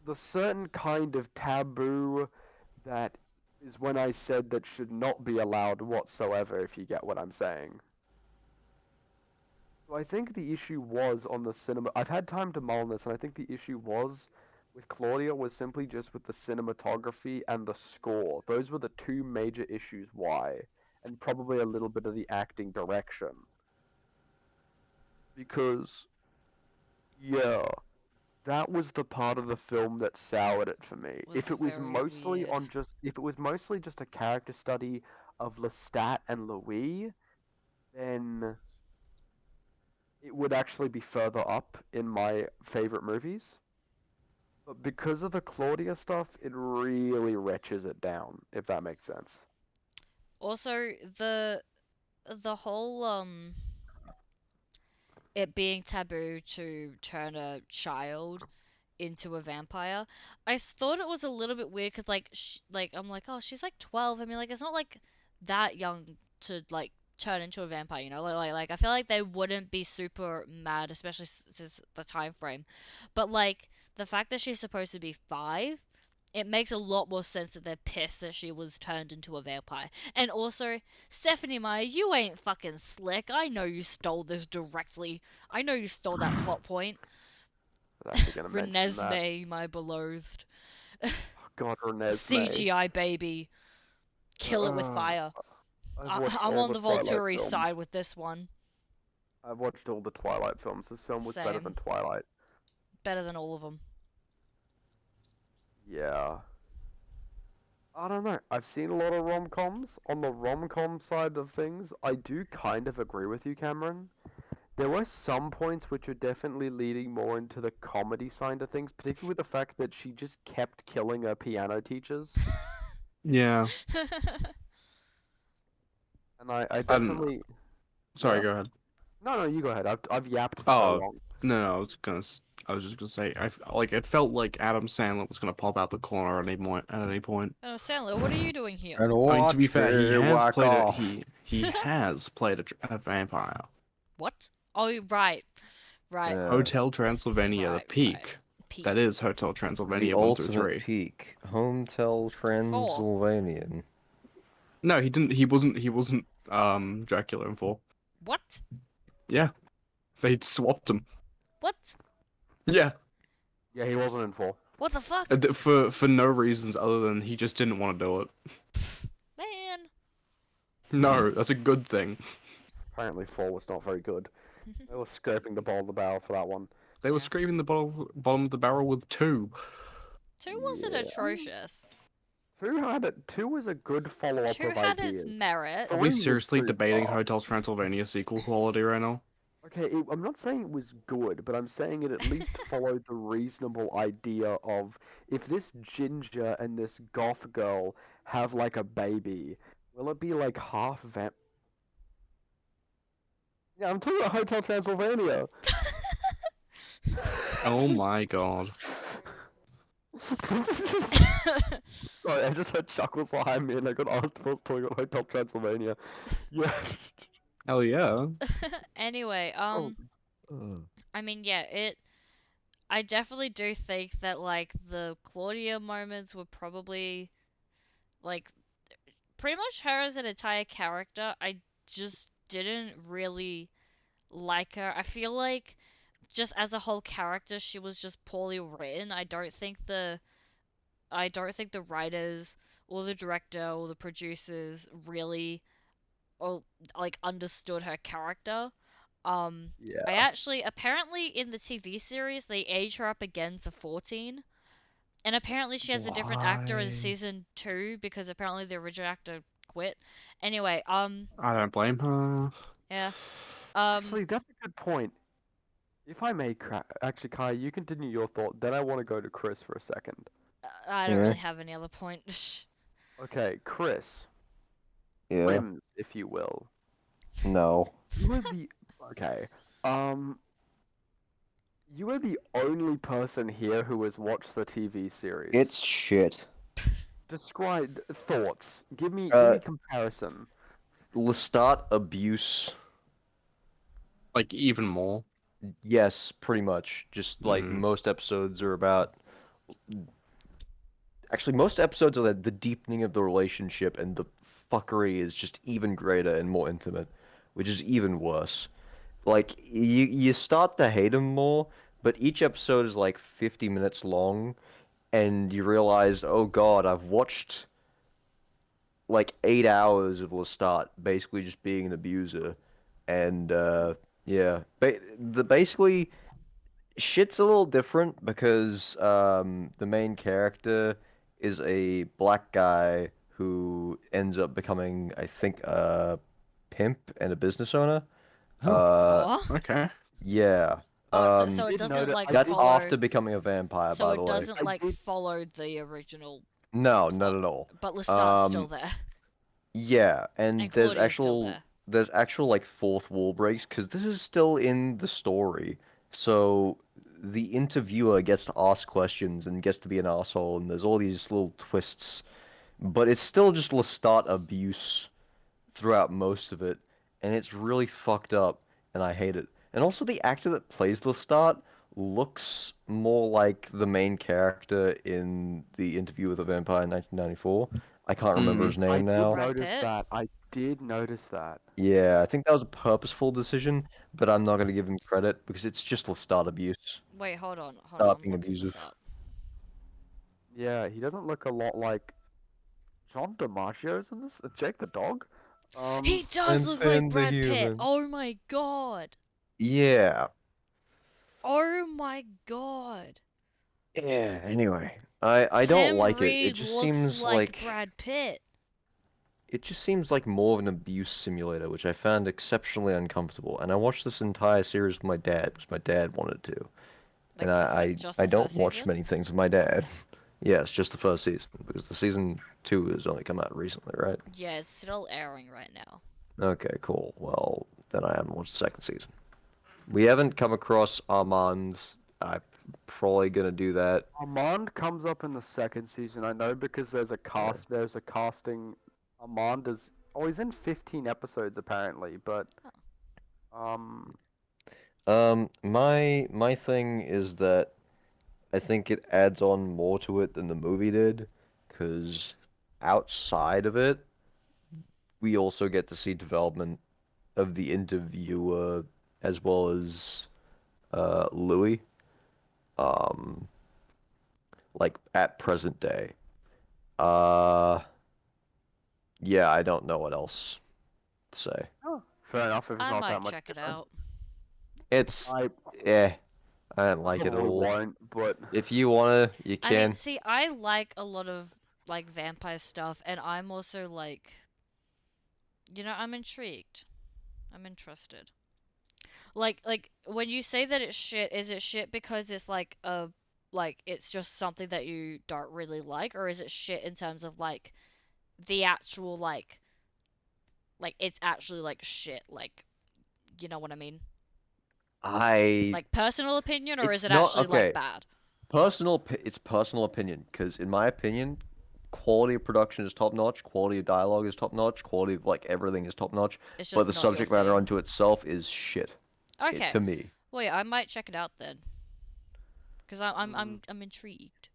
the certain kind of taboo that is when I said that should not be allowed whatsoever, if you get what I'm saying. So I think the issue was on the cinema. I've had time to mull on this, and I think the issue was with Claudia was simply just with the cinematography and the score. Those were the two major issues why, and probably a little bit of the acting direction. Because, yeah, that was the part of the film that soured it for me. Was very weird. If it was mostly just a character study of Lestat and Louis, then it would actually be further up in my favorite movies. But because of the Claudia stuff, it really wretches it down, if that makes sense. Also, the whole it being taboo to turn a child into a vampire, thought it was a little bit weird because like I'm like, oh, she's like 12. I mean, like it's not like that young to like turn into a vampire, you know? Like I feel like they wouldn't be super mad, especially since the time frame. But like the fact that she's supposed to be 5, it makes a lot more sense that they're pissed that she was turned into a vampire. And also, Stephanie Meyer, you ain't fucking slick. I know you stole this directly. I know you stole that plot point. I was actually gonna mention that. Renesmee, my beloved. Oh, God, Renesmee. CGI baby. Kill it with fire. I've watched I'm all on the Twilight Volturi films. side with this one. I've watched all the Twilight films. This film was better Same. than Twilight. Better than all of them. Yeah. I don't know. I've seen a lot of rom-coms. On the rom-com side of things, I do kind of agree with you, Cameron. There were some points which were definitely leading more into the comedy side of things, particularly with the fact that she just kept killing her piano teachers. Yeah. And I don't know. definitely... Sorry, Yeah. go ahead. No, you go ahead. I've yapped for Oh. so long. No, I was just gonna say, it felt like Adam Sandler was gonna pop out the corner at any point. Oh, Sandler, what are you doing here? And I mean, to be fair, whack off. he has played a vampire. What? Oh, right. Right. Yeah. Hotel Transylvania, Right, the peak. right. Peak. That is Hotel Transylvania The 1 through ultimate 3. peak. Hotel Transylvanian. No, he didn't. He wasn't. Dracula in 4. What? Yeah, they swapped him. What? Yeah, Yeah, he wasn't in 4. What the fuck? for no reasons other than he just didn't want to do it. Man. No, that's a good thing. apparently 4 was not very good. They were scraping the bottom of the barrel for that one. They were Yeah. scraping the bottom of the barrel with 2. 2 wasn't Yeah. atrocious. 2 had it. 2 was a good follow-up 2 of had its ideas. merit. Are we 3 was seriously debating bizarre. Hotel Transylvania sequel quality right now? Okay, I'm not saying it was good, but I'm saying it at least followed the reasonable idea of if this ginger and this goth girl have like a baby, will it be like half vamp? Yeah, I'm talking about Hotel Transylvania. Oh my god. Sorry, I just heard chuckles behind me and I got asked if I was talking about Hotel Transylvania. Yeah. Hell yeah. Anyway, Oh. I mean, yeah, I definitely do think that like the Claudia moments were probably like pretty much her as an entire character. I just didn't really like her. I feel like just as a whole character, she was just poorly written. I don't think the writers or the director or the producers really or like understood her character. I Yeah. actually apparently in the TV series they age her up again to 14. And apparently she has a different actor in Why? season 2 because apparently the original actor quit. Anyway, I don't blame her. yeah. Actually, that's a good point. If I may, actually, Kai, you continue your thought. Then I want to go to Chris for a second. I don't Yeah. really have any other point. Okay, Chris, Yeah. rims, if you will. No. You are the okay. Um, you are the only person here who has watched the TV series. It's shit. Describe thoughts. Give me comparison. Lestat abuse. Like, even more. Yes, pretty much. Just like Mhm. most episodes are about. Actually, most episodes are the deepening of the relationship, and the fuckery is just even greater and more intimate, which is even worse. Like you start to hate him more, but each episode is like 50 minutes long, and you realize, oh God, I've watched like 8 hours of Lestat basically just being an abuser, and yeah, basically shit's a little different because the main character is a black guy who ends up becoming, I think, a pimp and a business owner. Oh, What? okay. Yeah. Oh, I so it did doesn't notice. like I That's did. follow. after becoming a vampire, So by the it way. doesn't I like did. follow the original No, not plot. at all. But Lestat's still Um, there, yeah, and and Claudia's still there. there's actual like fourth wall breaks because this is still in the story. So the interviewer gets to ask questions and gets to be an asshole, and there's all these little twists, but it's still just Lestat abuse throughout most of it, and it's really fucked up, and I hate it. And also the actor that plays Lestat looks more like the main character in the Interview with a Vampire in 1994. I can't remember Mm. his I name did now. Brad notice Pitt? that. I did notice that. Yeah, I think that was a purposeful decision, but I'm not gonna give him credit because it's just Lestat abuse. Wait, hold on. Start I'm being looking this abusive. up. Yeah, he doesn't look a lot like John DiMaggio's in this. Jake the dog. He does look like The Brad Pitt. human. Oh my god. Yeah. Oh my god. Yeah, anyway. I don't Sam like it. Reed looks like Brad Pitt. It just seems like more of an abuse simulator, which I found exceptionally uncomfortable. And I watched this entire series with my dad because my dad wanted to. And Like just I the don't first watch season? many things with my dad. Yes, just the first season because the season 2 has only come out recently, right? Yeah, it's still airing right now. Okay, cool. Well, then I haven't watched the second season. We haven't come across Armand. I'm probably gonna do that. Armand comes up in the second season. I know because there's a cast. There's a casting. Armand is. Oh, he's in 15 episodes apparently, but um, My thing is that I think it adds on more to it than the movie did, because outside of it, we also get to see development of the interviewer as well as Louis, um, like at present day. Uh, yeah, I don't know what else to say. oh, Fair enough if it's I not that might much check it different. out. It's I I don't like it at probably all. won't, but If you wanna, you I mean, can. see, I like a lot of like vampire stuff, and I'm also like, I'm intrigued. I'm interested. Like when you say that it's shit, is it shit because it's like it's just something that you don't really like, or is it shit in terms of like the actual like it's actually like shit, like you know what I mean? I. Like personal opinion, or is It's it not actually like okay. bad? It's personal opinion because in my opinion, quality of production is top notch, quality of dialogue is top notch, quality of like everything is top notch, It's but just the not your subject matter thing. unto itself is shit. Okay. To me. Well, yeah, I might check it out then, because I'm mm, I'm I'm intrigued.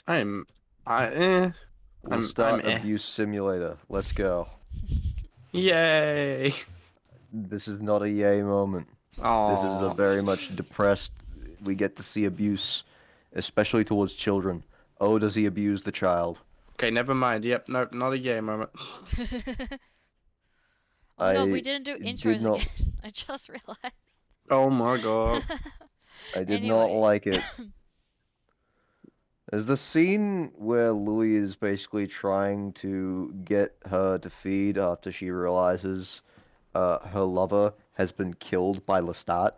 I'm, I, eh, We'll I'm start eh. Abuse Simulator. Let's go. Yay! This is not a yay moment. This is a Oh, very much depressed. We get to see abuse, especially towards children. Oh, does he abuse the child? okay, never mind. Yep, nope, not a yay moment. Oh my god, we I didn't do did intros not. again. I just realized. Oh my god. I did not Anyway, like it. There's the scene where Louis is basically trying to get her to feed after she realizes her lover has been killed by Lestat.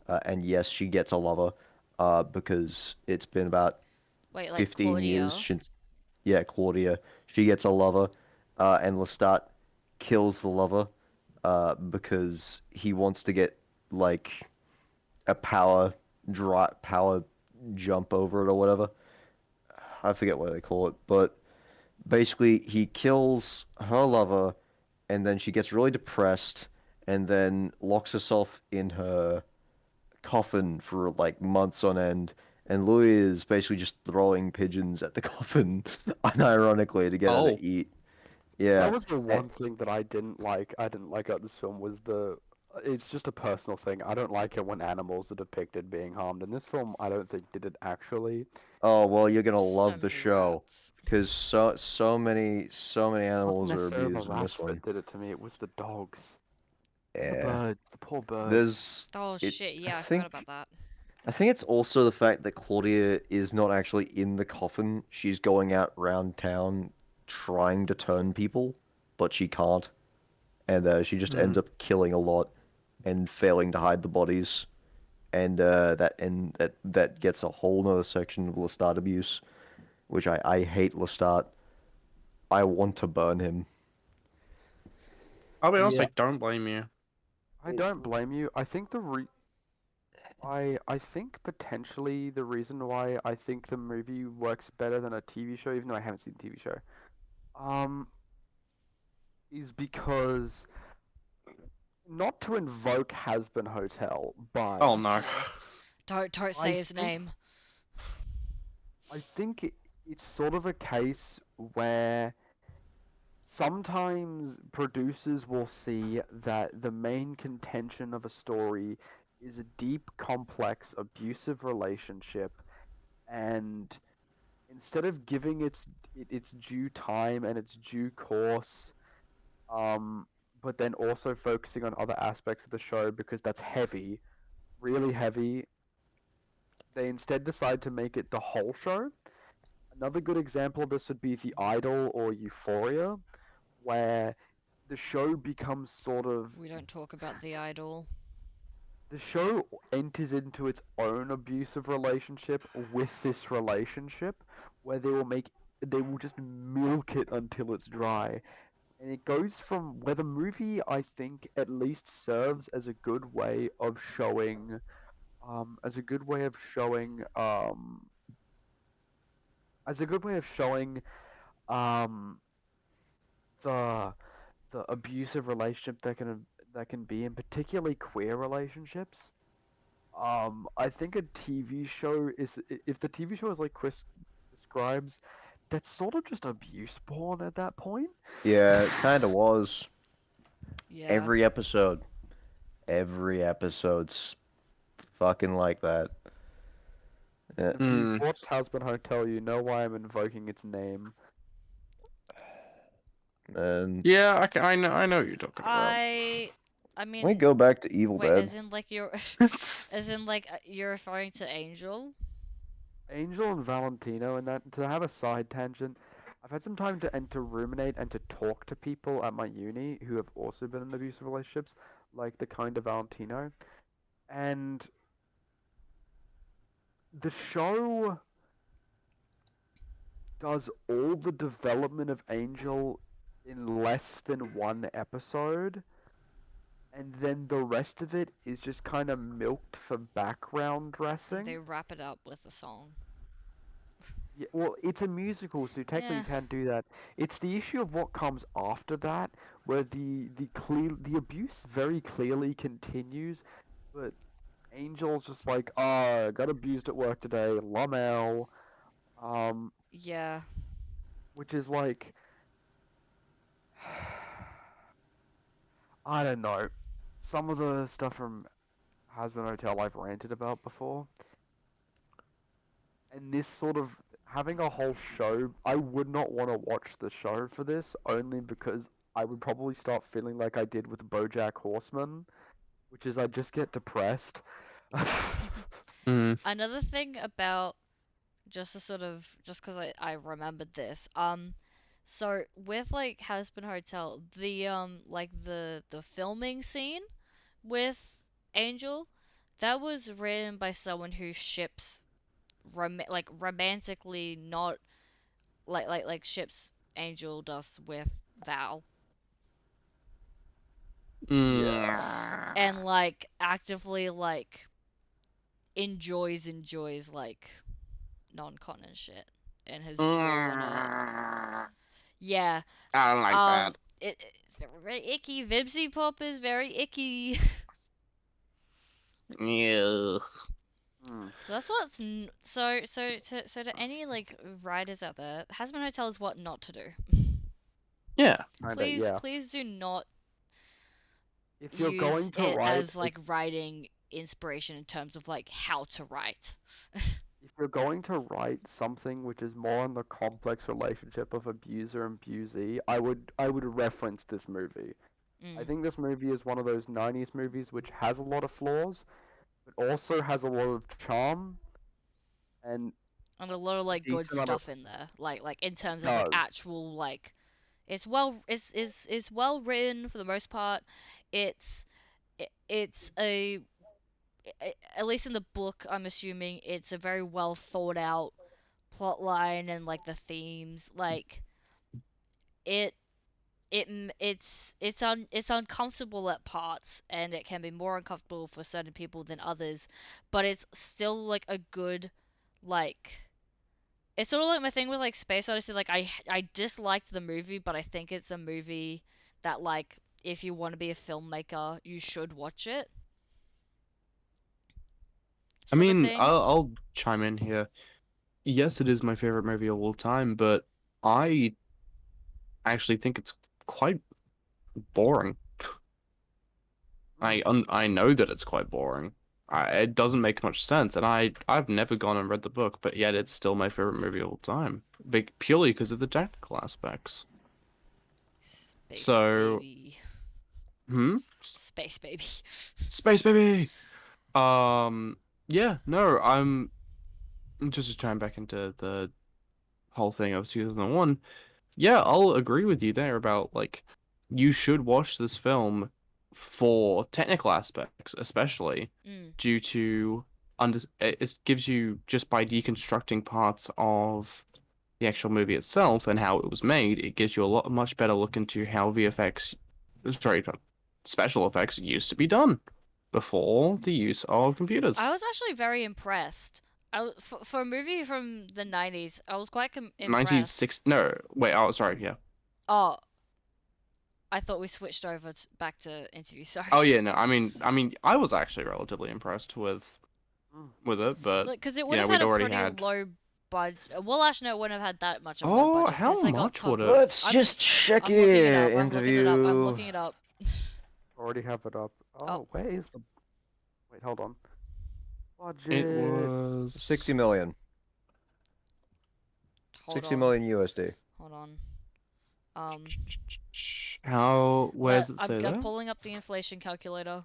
And yes, she gets a lover because it's been about wait, like 15 years Claudia. since. Yeah, Claudia. She gets a lover, and Lestat kills the lover because he wants to get like a power jump over it or whatever. I forget what they call it, but basically he kills her lover, and then she gets really depressed, and then locks herself in her coffin for like months on end. And Louis is basically just throwing pigeons at the coffin, unironically, to get her Oh, to eat. that Yeah. was the Eh, one thing that I didn't like. I didn't like about this film was the. It's just a personal thing. I don't like it when animals are depicted being harmed. In this film, I don't think did it actually. oh well, you're gonna So love the many show rats. because so many It wasn't animals are necessarily the abused in rats this one. that did it to me. It was the dogs and the Yeah. birds, the poor birds. There's Oh it. shit, I yeah, I forgot think about that. I think it's also the fact that Claudia is not actually in the coffin. She's going out round town trying to turn people, but she can't, and she just ends hmm. up killing a lot and failing to hide the bodies, and that gets a whole nother section of Lestat abuse, which I hate Lestat. I want to burn him. I'll be honest, Yeah, I don't blame you. I don't blame you. I think I think potentially the reason why I think the movie works better than a TV show, even though I haven't seen the TV show, um, is because not to invoke Hazbin Hotel, but Oh Oh no. dear. Don't I say his think name. it's sort of a case where sometimes producers will see that the main contention of a story is a deep, complex, abusive relationship, and instead of giving its due time and its due course, um, but then also focusing on other aspects of the show because that's heavy, really heavy, they instead decide to make it the whole show. Another good example of this would be The Idol or Euphoria, where the show becomes sort of We don't talk about the idol. the show enters into its own abusive relationship with this relationship where they will just milk it until it's dry. And it goes from where the movie I think at least serves as a good way of showing as a good way of showing as a good way of showing um the the abusive relationship that can be in particularly queer relationships. I think a TV show is if the TV show is like Chris describes, that's sort of just abuse porn at that point. Yeah, it kind of was. Yeah. Every episode, every episode's fucking like that. Yeah. And if you've Hmm. watched Husband Hotel, you know why I'm invoking its name. And Yeah, I know what you're talking about. I can we mean, go back to Evil wait, Dead? as in like you're, as in like you're referring to Angel? Angel and Valentino, and that to have a side tangent, I've had some time to ruminate and to talk to people at my uni who have also been in abusive relationships, like the kind of Valentino, and the show does all the development of Angel in less than one episode, and then the rest of it is just kind of milked for background dressing. They wrap it up with a song. Yeah, well, it's a musical, so technically you Yeah. can't do that. It's the issue of what comes after that, where the abuse very clearly continues, but Angel's just like, I got abused at work today, Lamel, Yeah. which is like, I don't know. Some of the stuff from Hazbin Hotel I've ranted about before, and this sort of having a whole show, I would not want to watch the show for this, only because I would probably start feeling like I did with BoJack Horseman, which is I just get depressed. Mm. Another thing about just to sort of just because I remembered this so with like Husband Hotel like the filming scene with Angel that was written by someone who ships like romantically not like ships Angel Dust with Val Yeah. and like actively like enjoys like non-con and shit and has drawn it. Yeah. I don't like that. It's very icky. Vibsy Pop is very icky. Yeah. So that's what's so to any like writers out there, Hasman Hotel is what not to do. Yeah. Kinda, Please, yeah. please do not If you're going use to it write, as like writing inspiration in terms of like how to write. if you're going to write something which is more on the complex relationship of abuser and abusee, I would reference this movie. I Mm. think this movie is one of those 90s movies which has a lot of flaws, but also has a lot of charm and And a lot of like good decent amount of stuff in there. Like in terms of like does. actual like it's well written for the most part. It's it's a at least in the book, I'm assuming it's a very well thought out plot line and like the themes. Like it it's uncomfortable at parts and it can be more uncomfortable for certain people than others, but it's still like a good like it's sort of like my thing with like Space Odyssey. Like I disliked the movie, but I think it's a movie that like if you want to be a filmmaker, you should watch it. I Sort of mean, thing. I'll chime in here. Yes, it is my favorite movie of all time, but I actually think it's quite boring. I know that it's quite boring. It doesn't make much sense, and I've never gone and read the book, but yet it's still my favorite movie of all time, purely because of the technical aspects. Space So, baby. hmm, Space baby. Space Baby. Yeah, no, I'm just to chime back into the whole thing of 2001. Yeah, I'll agree with you there about like you should watch this film for technical aspects, especially Mm. due to it gives you just by deconstructing parts of the actual movie itself and how it was made, it gives you a much better look into how VFX, sorry, special effects used to be done before the use of computers. I was actually very impressed. For a movie from the 90s, I was quite impressed. 96, no, wait, oh, sorry, yeah. Oh, I thought we switched over back to interview. Sorry. Oh yeah, no, I was actually relatively impressed with it, but Because it would yeah, have we'd had a already pretty had. low budget. Well, actually, no, it wouldn't have had that much of a low Oh, budget how since they got much would it? Let's I'm- just check I'm looking it up. it. I'm looking it up. I'm Interview. looking it up. Already have it up. Oh, Oh. where is the? Wait, hold on. It Budget. was 60 million. Hold 60 on. million USD. Hold on. Um, How? Where does it say I'm that? pulling up the inflation calculator.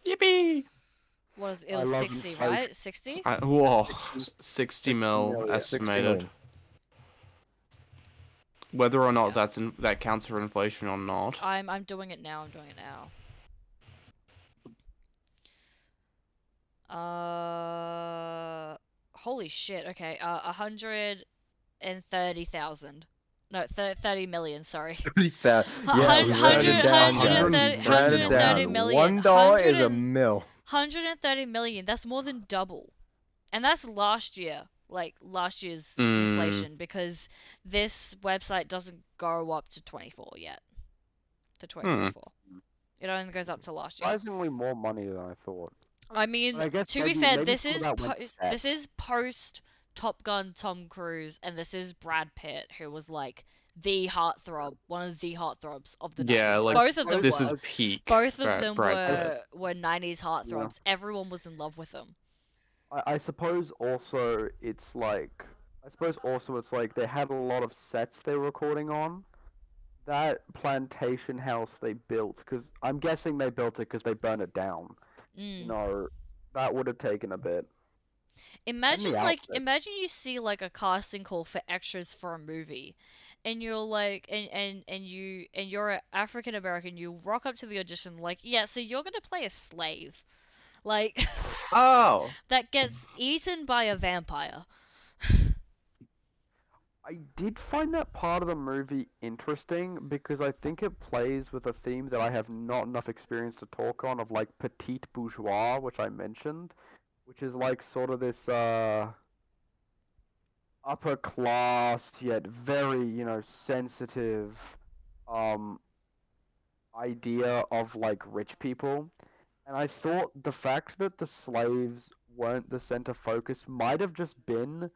Yippee! What is it? I Was love 60, inflation. right? 60? Whoa, 60 60 mil mil, yeah. 60 estimated. million. Whether or not Yeah. that counts for inflation or not. I'm doing it now. I'm doing it now. Holy shit. Okay. 130,000. No, 30 million. Sorry. Yeah, we ran it down, guys. 130 Ran it down. million. $1 is a mil. 130 million. That's more than double. And that's last year. Like last year's Mm. inflation, because this website doesn't go up to 24 yet. To 2024. It only goes up to last year. Surprisingly more money than I thought. I mean, But I guess to be maybe- fair, maybe this some of is that went to tech. this is post Top Gun Tom Cruise, and this is Brad Pitt, who was like the heartthrob, one of the heartthrobs of the Yeah, 90s. like, Both of them This were. is peak. Both of them Brad Pitt. were 90s heartthrobs. Everyone was in love with them. I suppose also it's like they had a lot of sets they were recording on. That plantation house they built, because I'm guessing they built it because they burned it down. You Mm. know, that would have taken a bit. Imagine outfit. imagine you see like a casting call for extras for a movie, and you're like and you're African American, you rock up to the audition like, yeah, so you're gonna play a slave. Like Oh. that gets eaten by a vampire. I did find that part of the movie interesting because I think it plays with a theme that I have not enough experience to talk on, of like petite bourgeois, which I mentioned, which is like sort of this upper class yet very, sensitive idea of like rich people. And I thought the fact that the slaves weren't the center focus might have just been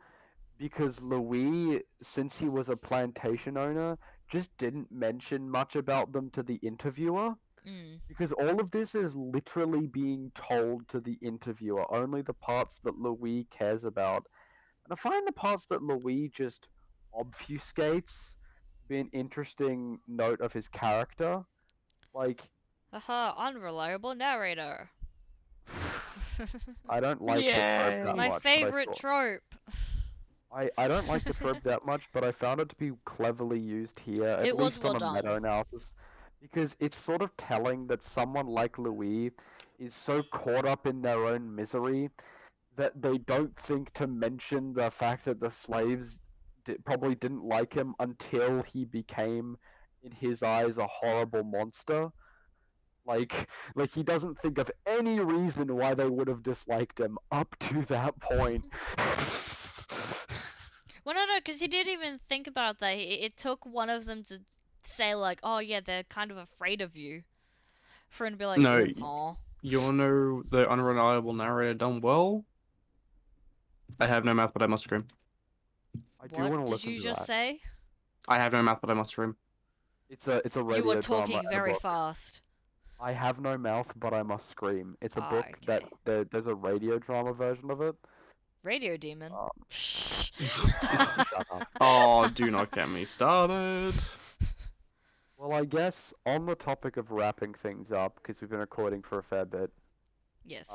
because Louis, since he was a plantation owner, just didn't mention much about them to the interviewer. Mm. Because all of this is literally being told to the interviewer, only the parts that Louis cares about. And I find the parts that Louis just obfuscates be an interesting note of his character. Like, Haha, unreliable narrator. I don't like the trope that My much. favorite trope. I don't like the trope that much, but I found it to be cleverly used here, at It was least well on a done. meta-analysis, because it's sort of telling that someone like Louis is so caught up in their own misery that they don't think to mention the fact that the slaves probably didn't like him until he became, in his eyes, a horrible monster. Like he doesn't think of any reason why they would have disliked him up to that point. Well, no, because he didn't even think about that. It took one of them to say like, "Oh yeah, they're kind of afraid of you," for him to be like, No. "Aw." You wanna know the unreliable narrator done well? I have no mouth, but I must scream. I do want What to did listen you to just that. say? I have no mouth, but I must scream. It's a radio You were drama talking and a very book. fast. I have no mouth, but I must scream. It's a Ah, book that okay. there's a radio drama version of it. Radio demon. Shut up. Oh, do not get me started. Well, I guess on the topic of wrapping things up, because we've been recording for a fair bit. Yes.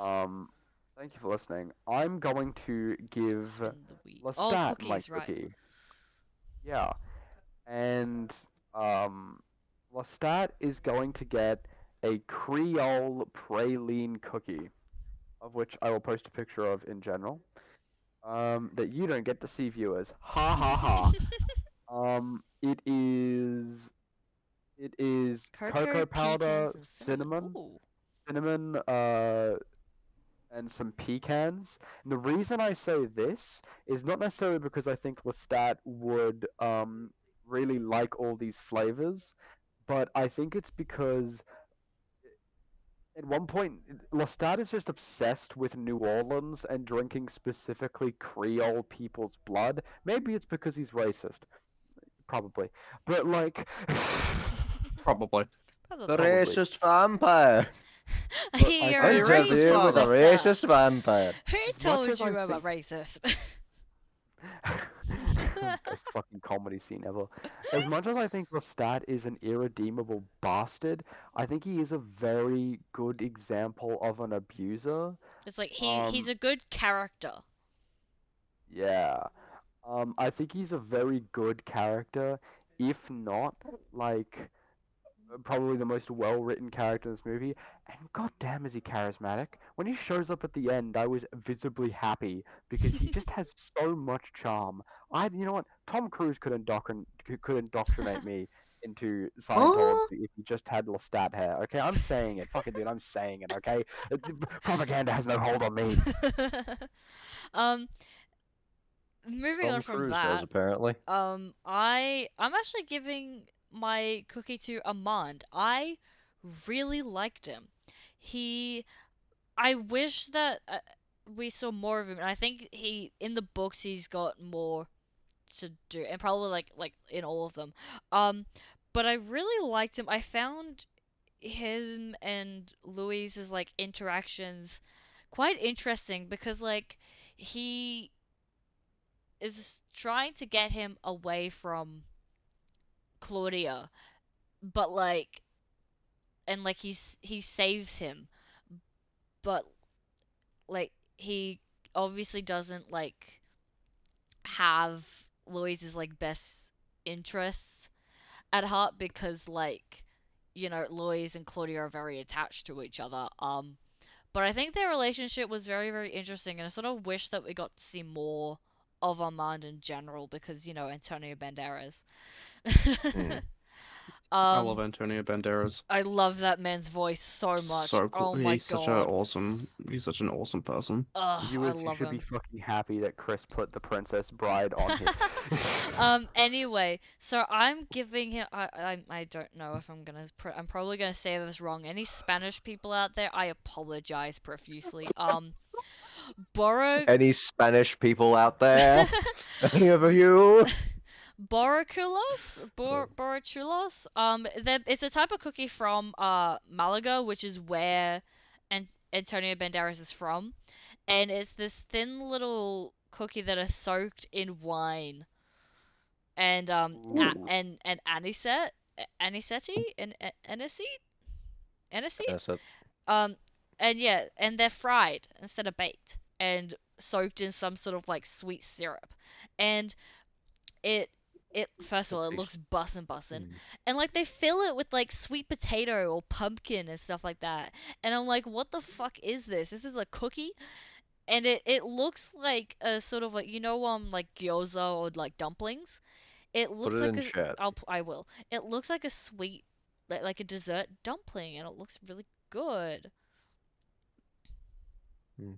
Thank you for listening. I'm going to give Spin the wheel. Oh, Lestat my cookies, right. cookie. Yeah, and Lestat is going to get a Creole praline cookie, of which I will post a picture of in general. That you don't get to see, viewers. Ha ha ha. It is cocoa powder, pecans, and cinnamon. Ooh. cinnamon, and some pecans. And the reason I say this is not necessarily because I think Lestat would really like all these flavors, but I think it's because at one point Lestat is just obsessed with New Orleans and drinking specifically Creole people's blood. Maybe it's because he's racist. Probably. But like Probably. The Probably. racist vampire. You're a Interview racist with a bastard. racist vampire. Who much told as you I I'm a think- racist? best fucking comedy scene ever. As much as I think Lestat is an irredeemable bastard, I think he is a very good example of an abuser. It's like he's Um, a good character. yeah. I think he's a very good character, if not like probably the most well-written character in this movie. And goddamn, is he charismatic! When he shows up at the end, I was visibly happy because he just has so much charm. You know what? Tom Cruise could indoctrinate me into Scientology Huh? if he just had Lestat hair. Okay, I'm saying it. Fucking dude, I'm saying it. Okay, propaganda has no hold on me. um, moving Tom on from Cruise does that, apparently. I'm actually giving my cookie to Amand. I really liked him. He, I wish that we saw more of him. And I think in the books he's got more to do, and probably like in all of them. But I really liked him. I found him and Louise's like interactions quite interesting because like he is trying to get him away from Claudia, but like and like he saves him, but like he obviously doesn't like have Louise's like best interests at heart because like Louise and Claudia are very attached to each other. But I think their relationship was very, very interesting, and I sort of wish that we got to see more of Armand in general because, Antonio Banderas. Mm. I love um, Antonio Banderas. I love that man's voice so much. So cool. Oh my He's such god. he's such an awesome person. Ugh, He I was. He love should be him. fucking happy that Chris put the Princess Bride on him. Anyway, so I'm giving him. I don't know if I'm gonna. I'm probably gonna say this wrong. Any Spanish people out there, I apologize profusely. Boro. Any Spanish people out there? Any of you? Borrachuelos. It's a type of cookie from Malaga, which is where Antonio Banderas is from, and it's this thin little cookie that is soaked in wine and Ooh. and aniseed, Yes, um, and yeah, and they're fried instead of baked and soaked in some sort of like sweet syrup, and it first of all it looks bussin', and like they fill it with like sweet potato or pumpkin and stuff like that, and I'm like, what the fuck is this? This is a cookie, and it looks like a sort of like like gyoza or like dumplings. It Put looks it like in chat. I will. It looks like a sweet like a dessert dumpling, and it looks really good. Hmm.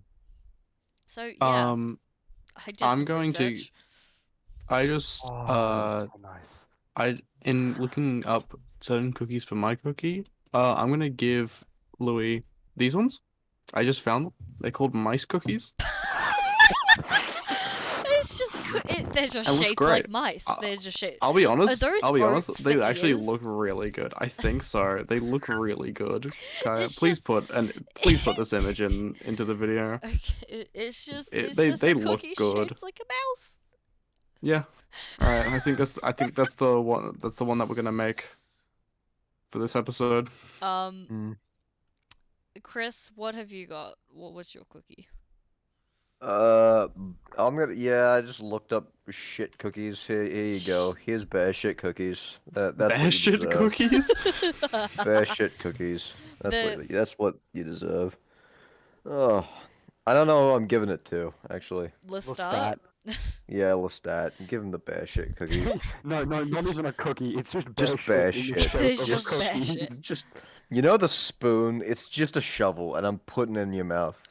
So yeah, Um, I did I'm some going to. research. I just Oh, nice. in looking up certain cookies for my cookie, I'm gonna give Louis these ones. I just found them. They're called mice cookies. It's just they're just looks shaped like great. mice. They're just shaped. I'll be honest. those I'll be honest. oats They for actually ears? look really good. I think so. They look really good. Okay, It's please just- please put this image into the video. Okay, it's just They a look cookie good. shaped like a mouse. Yeah. All right. I think that's the one. That's the one that we're gonna make for this episode. Mm. Chris, what have you got? What was your cookie? I just looked up shit cookies. Here you go. Here's bear shit cookies. That's Bear what you shit deserve. cookies. Bear shit cookies. The- That's what you deserve. Oh, I don't know who I'm giving it to, actually. Lestat. Yeah, Lestat. Give him the bear shit cookie. No, not even a cookie. It's just bear Just bear shit. in the shit. shape It's of a just bear cookie. shit. Just, the spoon. It's just a shovel, and I'm putting it in your mouth.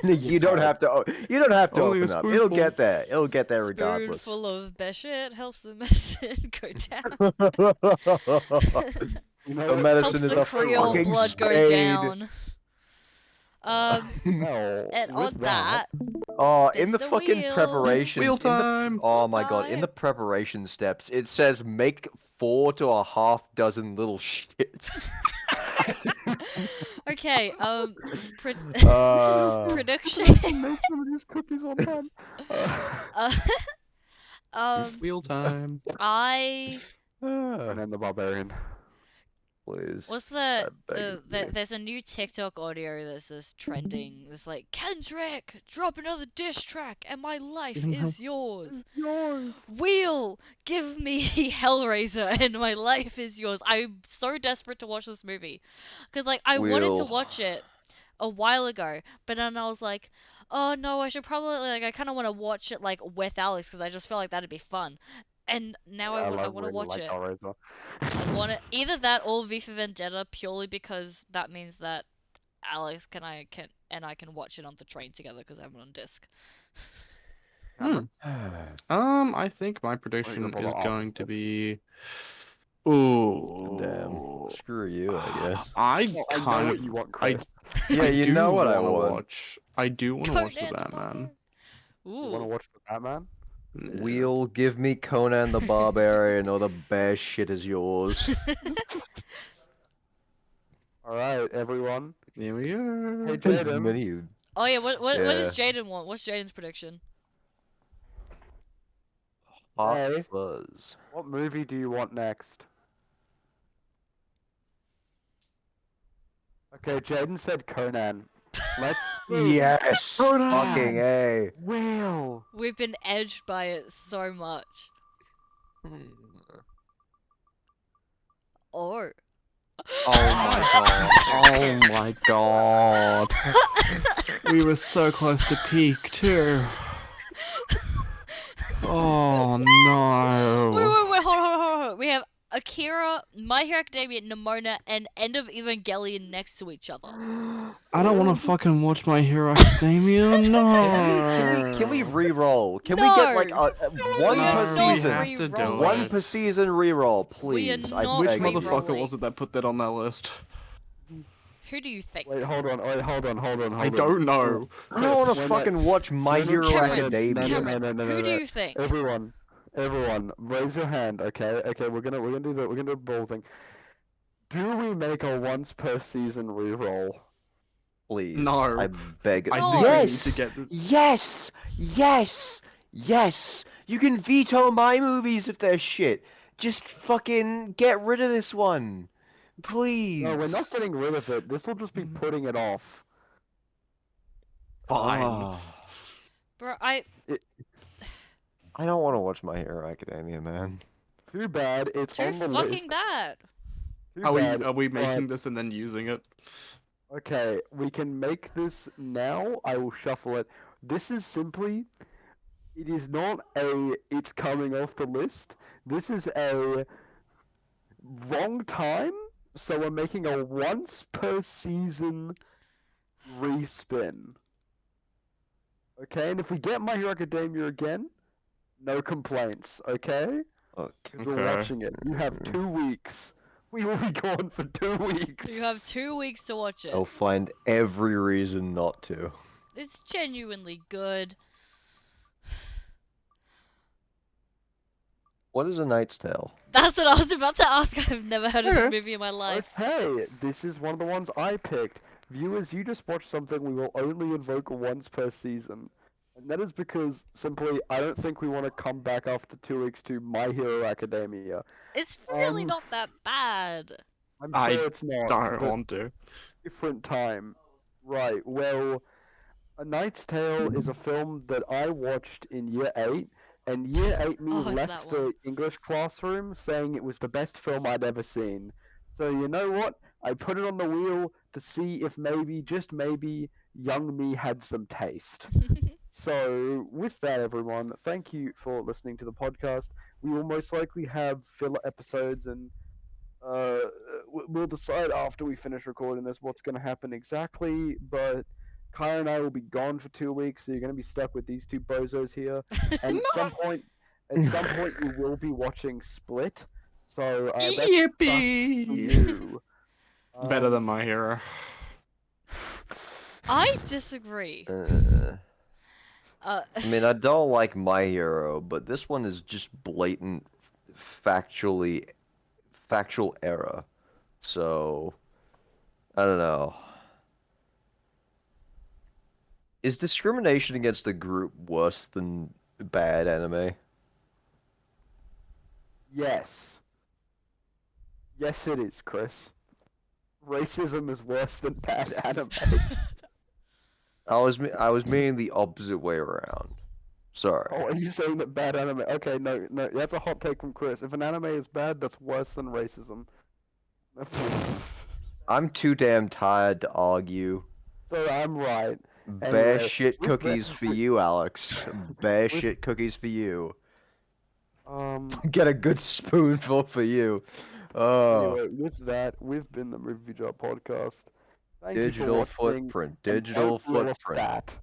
You don't have to. You don't have to Only a open up. It'll spoonful. get there. It'll get there regardless. Spoonful of bear shit helps the medicine go down. You know The what? medicine Helps is the a Creole fucking blood go spade. down. No, And with on that, Oh, spin in the fucking wheel. preparations. Wheel time. Oh my god! In the preparation steps, it says make 4 to a half dozen little shits. Okay, Uh, prediction. Make some of these cookies on time. Uh, Wheel time. I And then the Barbarian. Please. what's I beg of you. there's a new TikTok audio that's just trending. It's like Kendrick, drop another diss track, and my life is yours. Yours. Wheel, give me Hellraiser, and my life is yours. I'm so desperate to watch this movie, cause like I wanted to Wheel. watch it a while ago, but then I was like, oh no, I should probably like I kind of want to watch it like with Alex, cause I just feel like that'd be fun. And now I want to really watch like it. Hellraiser. I want it either that or V for Vendetta purely because that means that Alex I can watch it on the train together because I have it on disc. Hmm. I think my prediction Reasonable is to going to ask. be. Damn. Ooh. Screw you, I guess. I Well, I know kind what of. you want, I Chris. Yeah, you do know what I wanna want. watch. I do want to watch the Conan the Batman. Barbarian. You want to Ooh. watch the Batman? Yeah. Wheel, give me Conan the Barbarian, or the bear shit is yours. All right, everyone. Here we are. Hey, As Jaden. many. Oh yeah, what does Yeah. Jaden want? What's Jaden's prediction? Hot Hey. Fuzz. What movie do you want next? Okay, Jaden said Conan. Let's go. Yes! Conan! Fucking A. Will. We've been edged by it so much. Or Oh my god. We were so close to peak too. Oh no. wait, hold on. We have Akira, My Hero Academia, Nimona, and End of Evangelion next to each other. I don't want to fucking watch My Hero Academia. No. Can we re-roll? Can we No. get like one We are per not season? We have to do re-rolling. One it. per season re-roll, We are please. not Which beg of you. motherfucker re-rolling. was it that put that on that list? Who do you think? Wait, hold on. I don't know. I don't want to When fucking watch My no, no, Hero Cameron, Academia. Cameron, No, who do no. you think? Everyone, raise your hand. Okay, we're gonna do the ball thing. Do we make a once per season reroll? Please. No. I beg. I No. think we need Yes! to get. Yes! Yes! Yes! You can veto my movies if they're shit. Just fucking get rid of this one. Please. No, we're not getting rid of it. This will just be putting it off. Fine. Ah, Bro, I don't want to watch My Hero Academia, man. Too bad. It's too on the fucking list. bad. Too Are bad. we but- making this and then using it? Okay, we can make this now. I will shuffle it. This is simply. It is not a. It's coming off the list. This is a. Wrong time. So we're making a once per season respin. Okay, and if we get My Hero Academia again, no complaints. Okay, Okay. because we're watching it. You have 2 weeks. We will be gone for 2 weeks. You have 2 weeks to watch it. I'll find every reason not to. It's genuinely good. What is A Knight's Tale? That's what I was about to ask. I've never heard of this movie in my life. Okay, this is one of the ones I picked. Viewers, you just watched something we will only invoke once per season. And that is because, simply, I don't think we want to come back after 2 weeks to My Hero Academia. It's really not that bad. I'm I sure it's not. Don't but want to. different time. Right, well, A Knight's Tale is a film that I watched in year 8, and year 8 me Oh, it's left that the one. English classroom saying it was the best film I'd ever seen. So you know what? I put it on the wheel to see if maybe, just maybe, young me had some taste. So, with that, everyone, thank you for listening to the podcast. We will most likely have filler episodes, and we'll decide after we finish recording this what's going to happen exactly. But Kai and I will be gone for 2 weeks, so you're going to be stuck with these two bozos here. And at some point, you will be watching Split. So that sucks for Yippee! you. Better than My Hero. I disagree. I mean, I don't like My Hero, but this one is just blatant, factual error. So, I don't know. Is discrimination against a group worse than bad anime? Yes. Yes, it is, Chris. Racism is worse than bad anime. I was meaning the opposite way around. Sorry. Oh, are you saying that bad anime? Okay, no, no, that's a hot take from Chris. If an anime is bad, that's worse than racism. I'm too damn tired to argue. So I'm right. Bear Anyway, shit with cookies that, for you, Alex. Bear with shit cookies for you. um. Get a good spoonful for you. Oh, Anyway, with that, we've been the MovieJar podcast. Thank you for digital watching, footprint. and Digital don't roll a footprint. stat.